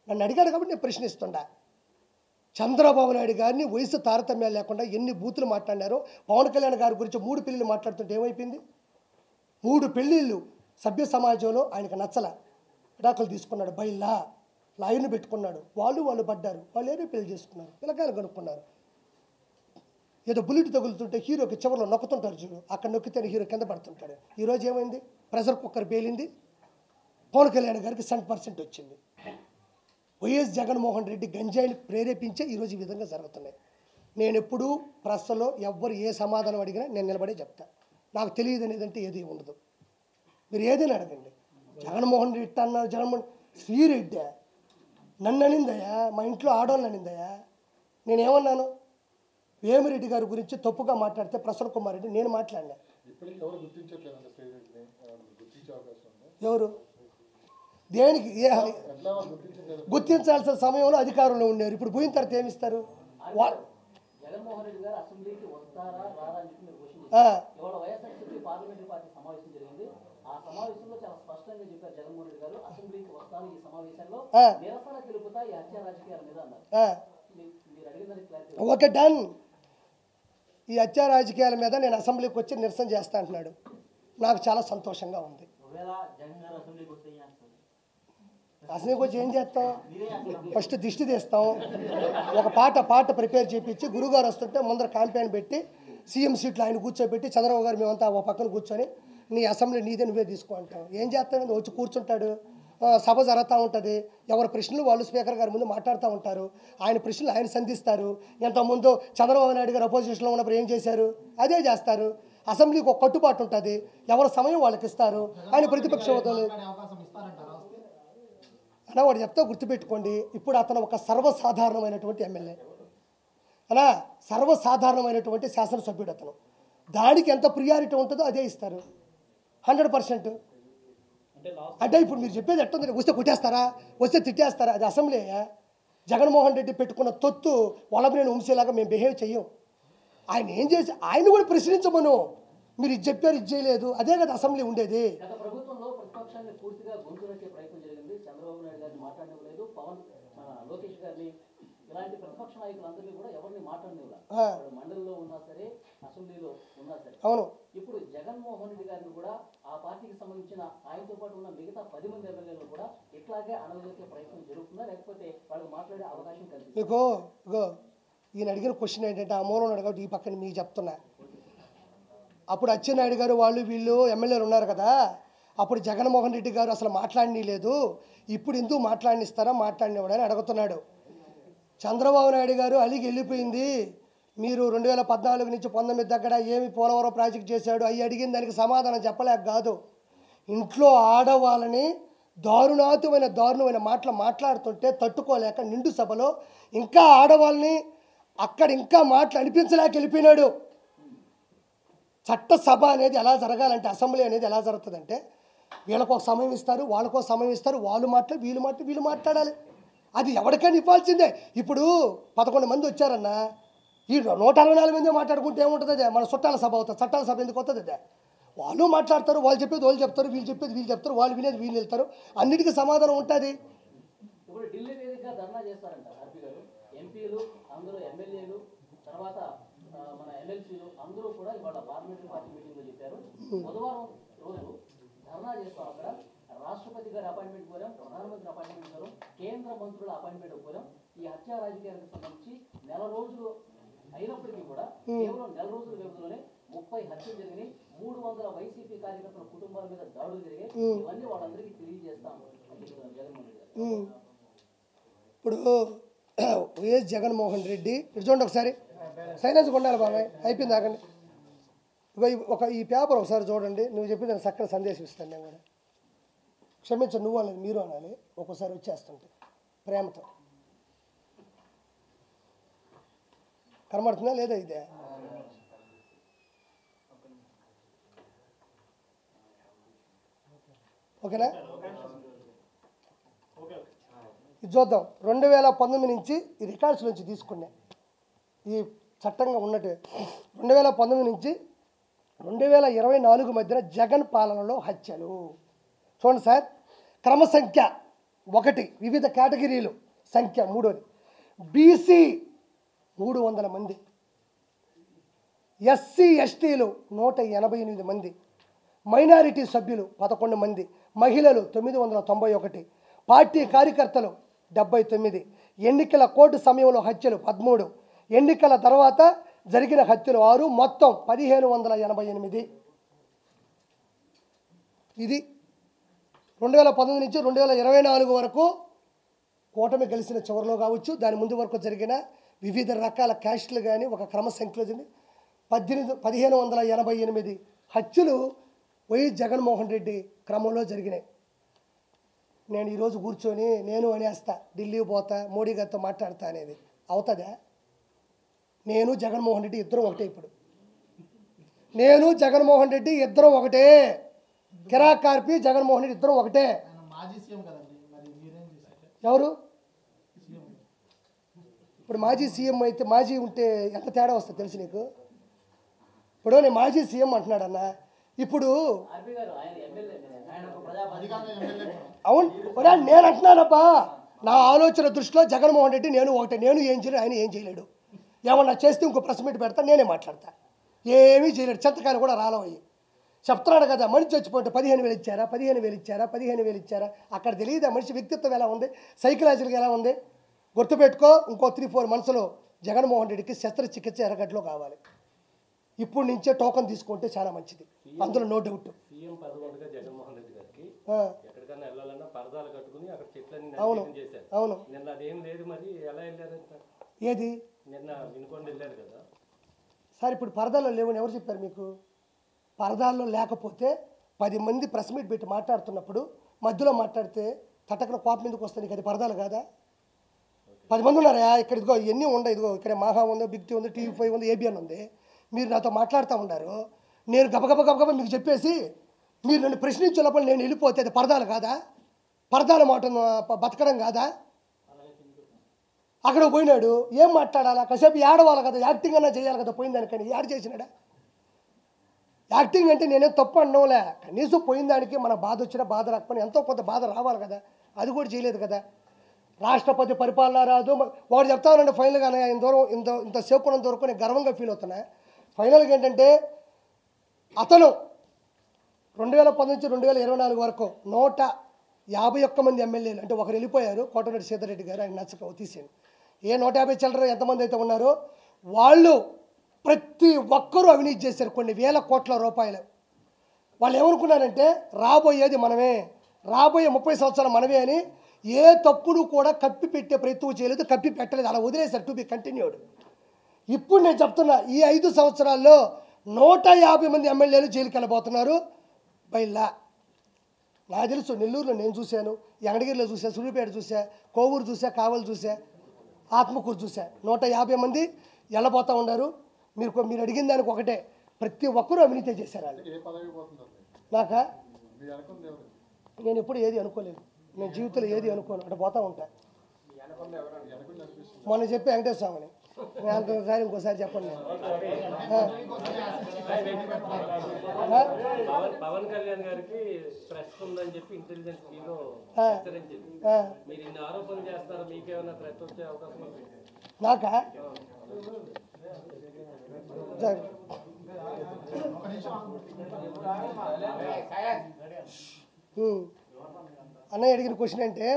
Speaker 1: నన్ను అడిగాడు కాబట్టి నేను ప్రశ్నిస్తుండా. చంద్రబాబు నాయుడు గారిని వయసు తారతమ్యాలు లేకుండా ఎన్ని బూతులు మాట్లాడినారో. పవన్ కళ్యాణ్ గారి గురించి 3 పెళ్ళిళ్ళు మాట్లాడుతుంటే ఏమైపోయింది? 3 పెళ్ళిళ్ళు సభ్య సమాజంలో ఆయనకు నచ్చల. విడాకులు తీసుకున్నాడు, బయల్లా లాయర్ని పెట్టుకున్నాడు. వాళ్ళు పడ్డారు, వాళ్ళు ఏదో పెళ్లి చేసుకున్నారు, పిల్లకాయలు కనుక్కున్నారు. ఏదో బుల్లెట్ తగులుతుంటే హీరోకి చివరిలో నొక్కుతుంటారు చూడు, అక్కడ నొక్కితేనే హీరో కింద పడుతుంటాడు. ఈరోజు ఏమైంది? ప్రెషర్ కుక్కర్ పేలింది. పవన్ కళ్యాణ్ గారికి 100% వచ్చింది. వైఎస్ జగన్మోహన్ రెడ్డి గంజాయిని ప్రేరేపించే ఈరోజు ఈ విధంగా జరుగుతున్నాయి. నేను ఎప్పుడూ ప్రెస్లో ఎవ్వరు ఏ సమాధానం అడిగినా నేను నిలబడే చెప్తా. నాకు తెలియదు అనేదంటే ఏది ఉండదు. మీరు ఏదైనా అడగండి. జగన్మోహన్ రెడ్డి అన్నారు, జగన్మోహన్ శ్రీరెడ్డి నన్ను అనిందయ్యా, మా ఇంట్లో ఆడవాళ్ళు అనిందయ్యా. నేనేమన్నాను? వేమిరెడ్డి గారి గురించి తప్పుగా మాట్లాడితే ప్రసన్న కుమార్ రెడ్డి నేను మాట్లాడినా. ఎవరు దేనికి గుర్తించాల్సిన సమయంలో అధికారంలో ఉన్నారు. ఇప్పుడు పోయిన తర్వాత ఏమిస్తారు?
Speaker 5: జగన్మోహన్ రెడ్డి గారు అసెంబ్లీకి వస్తారా రారా అని మీరు క్వశ్చన్ చేశారు. ఇవాళ వైఎస్ఆర్సీపీ పార్లమెంటరీ పార్టీ సమావేశం జరిగింది. ఆ సమావేశంలో చాలా స్పష్టంగా చెప్పారు జగన్మోహన్ రెడ్డి గారు అసెంబ్లీకి వస్తారు, ఈ సమావేశంలో నిరసన తెలుపుతా ఈ హత్య రాజకీయాల మీద అన్నారు. మీరు అడిగిన క్లారిటీ
Speaker 1: ఓకే డన్. ఈ హత్య రాజకీయాల మీద నేను అసెంబ్లీకి వచ్చి నిరసన చేస్తా అంటున్నాడు. నాకు చాలా సంతోషంగా ఉంది.
Speaker 5: ఒకవేళ జగన్ గారు అసెంబ్లీకి వస్తే ఏం చేస్తారు?
Speaker 1: అసెంబ్లీకి వచ్చి ఏం చేస్తాం? ఫస్ట్ దిష్టి తీస్తాం. ఒక పాట ప్రిపేర్ చేయించి గురుగారు వస్తుంటే ముందర క్యాంపెయిన్ పెట్టి సీఎం సీట్లు ఆయన కూర్చోబెట్టి చంద్రబాబు గారు మేమంతా ఒక పక్కన కూర్చొని నీ అసెంబ్లీ నీదే నువ్వే తీసుకో అంటాం. ఏం చేస్తాం? వచ్చి కూర్చుంటాడు, సభ జరుగుతూ ఉంటుంది. ఎవరి ప్రశ్నలు వాళ్ళు స్పీకర్ గారి ముందు మాట్లాడుతూ ఉంటారు. ఆయన ప్రశ్నలు ఆయన సంధిస్తారు. ఎంతకుముందు చంద్రబాబు నాయుడు గారు అపోజిషన్లో ఉన్నప్పుడు ఏం చేశారు? అదే చేస్తారు. అసెంబ్లీకి ఒక కట్టుబాటు ఉంటుంది, ఎవరి సమయం వాళ్ళకి ఇస్తారు. ఆయన ప్రతిపక్ష హోదాలు అలా వాడు చెప్తా గుర్తుపెట్టుకోండి. ఇప్పుడు అతను ఒక సర్వసాధారణమైనటువంటి ఎమ్మెల్యే అలా, సర్వసాధారణమైనటువంటి శాసనసభ్యుడు. అతను దానికి ఎంత ప్రియారిటీ ఉంటుందో అదే ఇస్తారు 100%. అంటే ఇప్పుడు మీరు చెప్పేది ఎట్టుంది, వస్తే కొట్టేస్తారా, వస్తే తిట్టేస్తారా? అది అసెంబ్లీ. జగన్మోహన్ రెడ్డి పెట్టుకున్న తొత్తు వలబరేని వంశీలాగా మేము బిహేవ్ చెయ్యం. ఆయన ఏం చేసి ఆయన కూడా ప్రశ్నించమను. మీరు ఇది చెప్పారు, ఇది చేయలేదు, అదే కదా అసెంబ్లీ ఉండేది.
Speaker 5: గత ప్రభుత్వంలో ప్రతిపక్షాన్ని పూర్తిగా గొంతు నొక్కే ప్రయత్నం జరిగింది. చంద్రబాబు నాయుడు గారిని మాట్లాడలేదు, మన లోకేష్ గారిని, ఇలాంటి ప్రతిపక్ష నాయకులందరినీ కూడా ఎవరిని మాట్లాడలేదు. మండలిలో ఉన్నా సరే, అసెంబ్లీలో ఉన్నా సరే.
Speaker 1: అవును.
Speaker 5: ఇప్పుడు జగన్మోహన్ రెడ్డి గారిని కూడా ఆ పార్టీకి సంబంధించిన ఆయనతో పాటు ఉన్న మిగతా 10 మంది ఎమ్మెల్యేలు కూడా ఇట్లాగే అణగదొక్కే ప్రయత్నం జరుగుతుందా, లేకపోతే వాళ్ళు మాట్లాడే అవకాశం కల్పిస్తుంది?
Speaker 1: ఇగో ఈయన అడిగిన క్వశ్చన్ ఏంటంటే ఆ మూలం అడగబట్టి ఈ పక్కన మీకు చెప్తున్నా. అప్పుడు అచ్చెన్నాయుడు గారు వాళ్ళు వీళ్ళు ఎమ్మెల్యేలు ఉన్నారు కదా, అప్పుడు జగన్మోహన్ రెడ్డి గారు అసలు మాట్లాడనీ లేదు, ఇప్పుడు ఎందుకు మాట్లాడినిస్తారా, మాట్లాడినవాడని అడుగుతున్నాడు. చంద్రబాబు నాయుడు గారు అలిగి వెళ్ళిపోయింది. మీరు 2014 నుంచి 19 దగ్గర ఏమి పోలవరం ప్రాజెక్ట్ చేశాడు అవి అడిగిన దానికి సమాధానం చెప్పలేక కాదు. ఇంట్లో ఆడవాళ్ళని దారుణమైన మాటలు మాట్లాడుతుంటే తట్టుకోలేక నిండు సభలో ఇంకా ఆడవాళ్ళని అక్కడ ఇంకా మాటలు అనిపించలేక వెళ్ళిపోయినాడు. చట్టసభ అనేది ఎలా జరగాలంటే, అసెంబ్లీ అనేది ఎలా జరుగుతుందంటే, వీళ్ళకు ఒక సమయం ఇస్తారు, వాళ్ళకు ఒక సమయం ఇస్తారు, వీళ్ళు మాట్లాడాలి. అది ఎవరికైనా ఇవ్వాల్సిందే. ఇప్పుడు 11 మంది వచ్చారన్న, ఈ 164 మంది మాట్లాడుకుంటే ఏముంటుంది? అదే మన చుట్టాల సభ అవుతుంది. చట్టాల సభ ఎందుకు వస్తుంది? అదే వాళ్ళు మాట్లాడతారు, వాళ్ళు చెప్పేది వాళ్ళు చెప్తారు, వీళ్ళు చెప్పేది వీళ్ళు చెప్తారు, వాళ్ళు వినేది వీళ్ళు వెళ్తారు, అన్నిటికీ సమాధానం ఉంటుంది.
Speaker 5: ఇప్పుడు ఢిల్లీ వేదికగా ధర్నా చేస్తారంట ఆర్పి గారు. ఎంపీలు అందరూ, ఎమ్మెల్యేలు, తర్వాత మన ఎమ్మెల్సీలు అందరూ కూడా ఇవాళ పార్లమెంటరీ పార్టీ మీటింగ్ లో చెప్పారు, బుధవారం రోజు ధర్నా చేస్తాం. అక్కడ రాష్ట్రపతి గారి అపాయింట్మెంట్ కోరాం, ప్రధానమంత్రి అపాయింట్మెంట్ కోరాం, కేంద్ర మంత్రుల అపాయింట్మెంట్ కోరాం. ఈ హత్యా రాజకీయాలకు సంబంధించి నెల రోజులు అయినప్పటికీ కూడా కేవలం నెల రోజుల వ్యవధిలోనే 30 హత్యలు జరిగినాయి, 300 వైసీపీ కార్యకర్తల కుటుంబాల మీద దాడులు జరిగాయి. ఇవన్నీ వాళ్ళందరికీ తెలియజేస్తాం అని జగన్మోహన్ రెడ్డి గారు.
Speaker 1: ఇప్పుడు వైఎస్ జగన్మోహన్ రెడ్డి ఇటు చూడండి ఒకసారి, సైలెన్స్ ఉండాలి బాబాయ్, అయిపోయింది ఆగండి. ఈ పేపర్ ఒకసారి చూడండి, నువ్వు చెప్పిన దాన్ని చక్కని సందేశం ఇస్తాను నేను కూడా. క్షమించండి, నువ్వు అనేది మీరు అనాలి, ఒక్కోసారి వచ్చేస్తుంటే ప్రేమతో. కనబడుతుందా లేదా? ఇదే ఓకేనా? ఇది చూద్దాం. 2019 నుంచి ఈ రికార్డ్స్ నుంచి తీసుకున్నా, ఈ చట్టంగా ఉన్నట్టు 2019 నుంచి 2024 మధ్యన జగన్ పాలనలో హత్యలు చూడండి సార్. క్రమ సంఖ్య 1, వివిధ కేటగిరీలు సంఖ్య 3, బీసీ 300 మంది, ఎస్సీ ఎస్టీలు 188 మంది, మైనారిటీ సభ్యులు 11 మంది, మహిళలు 991, పార్టీ కార్యకర్తలు 79, ఎన్నికల కోడ్ సమయంలో హత్యలు 13, ఎన్నికల తర్వాత జరిగిన హత్యలు 6, మొత్తం 1588. ఇది 2019 నుంచి 2024 వరకు కూటమి గెలిచిన చివరిలో కావచ్చు, దాని ముందు వరకు జరిగిన వివిధ రకాల క్యాస్టులు కానీ ఒక క్రమ సంఖ్యలో 1588 హత్యలు వైఎస్ జగన్మోహన్ రెడ్డి క్రమంలో జరిగినాయి. నేను ఈరోజు కూర్చొని నేను అనేస్తా, ఢిల్లీ పోతా, మోడీ గారితో మాట్లాడతా అనేది అవుతుందా? నేను జగన్మోహన్ రెడ్డి ఇద్దరం ఒకటే. ఇప్పుడు నేను జగన్మోహన్ రెడ్డి ఇద్దరం ఒకటే, కిరాక్ కార్పి జగన్మోహన్ రెడ్డి ఇద్దరం ఒకటే.
Speaker 4: మాజీ సీఎం కదండి, మరి మీరేం చేశారు?
Speaker 1: ఎవరు ఇప్పుడు మాజీ సీఎం అయితే, మాజీ ఉంటే ఎంత తేడా వస్తుంది తెలుసు నీకు? ఇప్పుడు నేను మాజీ సీఎం అంటున్నాడన్న, ఇప్పుడు అవును నేను అంటున్నానబ్బా, నా ఆలోచన దృష్టిలో జగన్మోహన్ రెడ్డి నేను ఒకటే. నేను ఏం చేయలేడు, ఆయన ఏం చేయలేడు. ఏమన్నా చేస్తే ఇంకో ప్రెస్ మీట్ పెడతా, నేనే మాట్లాడతా. ఏమీ చేయలేడు, చెత్తకాయలు కూడా రాలవయ్యి చెప్తున్నాడు కదా. మనిషి చచ్చిపోతే 15,000 ఇచ్చారా, 15,000 ఇచ్చారా, 15,000 ఇచ్చారా? అక్కడ తెలియదు ఆ మనిషి వ్యక్తిత్వం ఎలా ఉంది, సైకలాజికల్గా ఎలా ఉంది. గుర్తుపెట్టుకో, ఇంకో 3-4 మంత్స్లో జగన్మోహన్ రెడ్డికి శస్త్రచికిత్స ఎర్రగడ్డలో కావాలి. ఇప్పుడు నుంచే టోకన్ తీసుకుంటే చాలా మంచిది, అందులో నో డౌట్.
Speaker 3: సీఎం పదవి ఉండగా జగన్మోహన్ రెడ్డి గారికి ఎక్కడికైనా వెళ్ళాలన్నా పరదాలు కట్టుకుని అక్కడ చెట్లన్నీ చేశారు.
Speaker 1: అవును,
Speaker 3: నిన్న అదేం లేదు, మరి ఎలా వెళ్ళారంట?
Speaker 1: ఏది
Speaker 3: నిన్న వినుకొని వెళ్ళారు కదా
Speaker 1: సార్. ఇప్పుడు పరదాల్లో లేవని ఎవరు చెప్పారు మీకు? పరదాల్లో లేకపోతే 10 మంది ప్రెస్ మీట్ పెట్టి మాట్లాడుతున్నప్పుడు మధ్యలో మాట్లాడితే తటకన కోపం ఎందుకు వస్తుంది నీకు? అది పరదాలు కాదా? 10 మంది ఉన్నారా ఇక్కడ? ఇదిగో ఇవన్నీ ఉండవు. ఇదిగో ఇక్కడ మాహా ఉంది, బిగ్ టీ ఉంది, TV5 ఉంది, ABN ఉంది. మీరు నాతో మాట్లాడుతూ ఉన్నారు, నేను గబగబ మీకు చెప్పేసి మీరు నన్ను ప్రశ్నించే లోపల నేను వెళ్ళిపోతే అది పరదాలు కాదా? పరదాల మాట బతకడం కాదా? అక్కడ పోయినాడు, ఏం మాట్లాడాలా? కాసేపు ఏడవాలి కదా, యాక్టింగ్ అన్నా చేయాలి కదా, పోయిన దానికని యాడ్ చేసినాడా? యాక్టింగ్ అంటే నేనేం తప్పు అన్నోలే, కనీసం పోయిన దానికి మన బాధ వచ్చినా బాధ రాకపోయినా ఎంతో కొంత బాధ రావాలి కదా, అది కూడా చేయలేదు కదా. రాష్ట్రపతి పరిపాలన రాదు వాడు చెప్తానంటే ఫైనల్గా ఇంతసేపు ఉన్నంత వరకు నేను గర్వంగా ఫీల్ అవుతున్నా. ఫైనల్గా ఏంటంటే అతను 2019 నుంచి 2024 వరకు 151 మంది ఎమ్మెల్యేలు, అంటే ఒకరు వెళ్ళిపోయారు, కోటరెడ్డి సీతారెడ్డి గారు, ఆయన నచ్చక తీసేయండి. ఏ 150 చిల్లర ఎంతమంది అయితే ఉన్నారో వాళ్ళు ప్రతి ఒక్కరూ అవినీతి చేశారు కొన్ని వేల కోట్ల రూపాయలు. వాళ్ళు ఏమనుకున్నారంటే రాబోయేది మనమే, రాబోయే 30 సంవత్సరాలు మనమే అని ఏ తప్పును కూడా కప్పి పెట్టే ప్రయత్నం చేయలేదు, కప్పి పెట్టలేదు, అలా వదిలేశారు. To be continued. ఇప్పుడు నేను చెప్తున్నా, ఈ 5 సంవత్సరాల్లో 150 మంది ఎమ్మెల్యేలు జైలుకి వెళ్ళబోతున్నారు బైలా. నాకు తెలుసు, నెల్లూరులో నేను చూశాను, ఎంగడగిరిలో చూసా, సూర్యాపేట చూసా, కోవూరు చూసా, కావలు చూసా, ఆత్మకూరు చూసా. 150 మంది వెళ్ళబోతూ ఉన్నారు. మీరు అడిగిన దానికి ఒకటే, ప్రతి ఒక్కరూ అవినీతి చేశారు వాళ్ళు.
Speaker 2: ఏ పదవి పోతున్నారు
Speaker 1: నాకా
Speaker 2: మీరు అనుకుంది ఎవరు?
Speaker 1: నేను ఎప్పుడు ఏది అనుకోలేదు, నేను జీవితంలో ఏది అనుకోను, అటు పోతూ ఉంటాను. మొన్న చెప్పి వెంకటేశ్వర స్వామిని నేను ఇంకోసారి చెప్పండి.
Speaker 3: పవన్ కళ్యాణ్ గారికి ప్రెస్ ఉందని చెప్పి ఇంటెలిజెన్స్ బ్యూరో హెచ్చరించింది. మీరు ఇన్ని ఆరోపణలు చేస్తారు, మీకేమైనా ప్రెస్ వచ్చే అవకాశం ఉంది?
Speaker 1: నాకా అన్నయ్య అడిగిన క్వశ్చన్ అంటే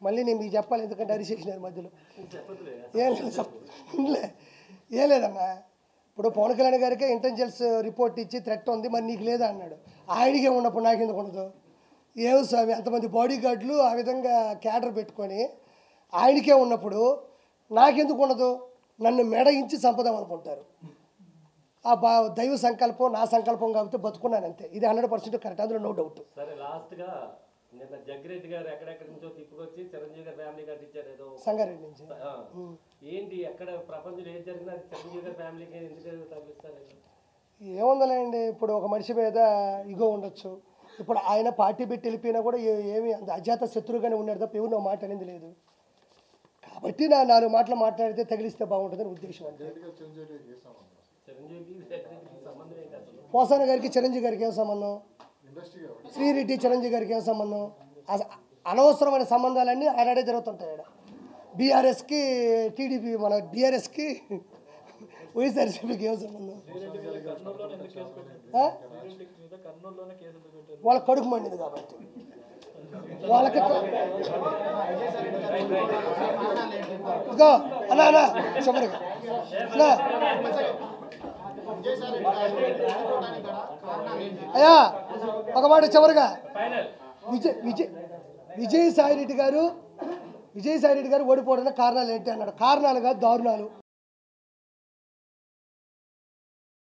Speaker 1: మళ్ళీ నేను మీకు చెప్పాలి, ఎందుకంటే అరిచేసినారు మధ్యలో. ఏం లేదన్నా, ఇప్పుడు పవన్ కళ్యాణ్ గారికే ఇంటెలిజెన్స్ రిపోర్ట్ ఇచ్చి థ్రెట్ ఉంది, మరి నీకు లేదా అన్నాడు. ఆయనకే ఉన్నప్పుడు నాకు ఎందుకు ఉండదు? ఏం స్వామి, అంతమంది బాడీ గార్డులు ఆ విధంగా క్యాడర్ పెట్టుకొని ఆయనకే ఉన్నప్పుడు నాకెందుకు ఉండదు? నన్ను మెడయించి చంపదాం అనుకుంటారు. ఆ దైవ సంకల్పం నా సంకల్పం కాబట్టి బతుకున్నాను అంతే. ఇది 100% కరెక్ట్, అందులో నో డౌట్.
Speaker 3: సరే, లాస్ట్గా నిన్న జగ్గిరెడ్డి గారు ఎక్కడెక్కడి నుంచో తిప్పుకొచ్చి చిరంజీవి గారి ఫ్యామిలీ కట్టించారు ఏదో
Speaker 1: సంగారెడ్డి నుంచి.
Speaker 3: ఏంటి ఎక్కడ ప్రపంచంలో ఏది జరిగినా చిరంజీవి గారి ఫ్యామిలీకి ఎందుకు తగిలిస్తారు?
Speaker 1: ఏముందలేండి, ఇప్పుడు ఒక మనిషి మీద ఇగో ఉండొచ్చు. ఇప్పుడు ఆయన పార్టీ పెట్టి వెళ్ళిపోయినా కూడా ఏమి అంత అజాత శత్రువుగానే ఉన్నాడు తప్ప ఎవరు నా మాట అనేది లేదు. కాబట్టి నా 4 మాటలు మాట్లాడితే తగిలిస్తే బాగుంటుందని ఉద్దేశం అంతే. పోసాన గారికి చిరంజీవి గారికి ఏం సంబంధం? శ్రీరెడ్డి చిరంజీవి గారికి ఏం సంబంధం? అనవసరమైన సంబంధాలన్నీ ఆడాడే జరుగుతుంటాయి. ఆడ బీఆర్ఎస్కి టీడీపీ, మన బీఆర్ఎస్కి వైఎస్ఆర్సీపీకి ఏం సంబంధం? వాళ్ళ కడుపు మండింది కాబట్టి వాళ్ళకి. ఇదిగో అన్నా అన్నా చివరిగా అయ్యా ఒక మాట చివరిగా, విజయసాయి రెడ్డి గారు ఓడిపోవడానికి కారణాలు ఏంటి అన్నాడు. కారణాలు కాదు, దారుణాలు.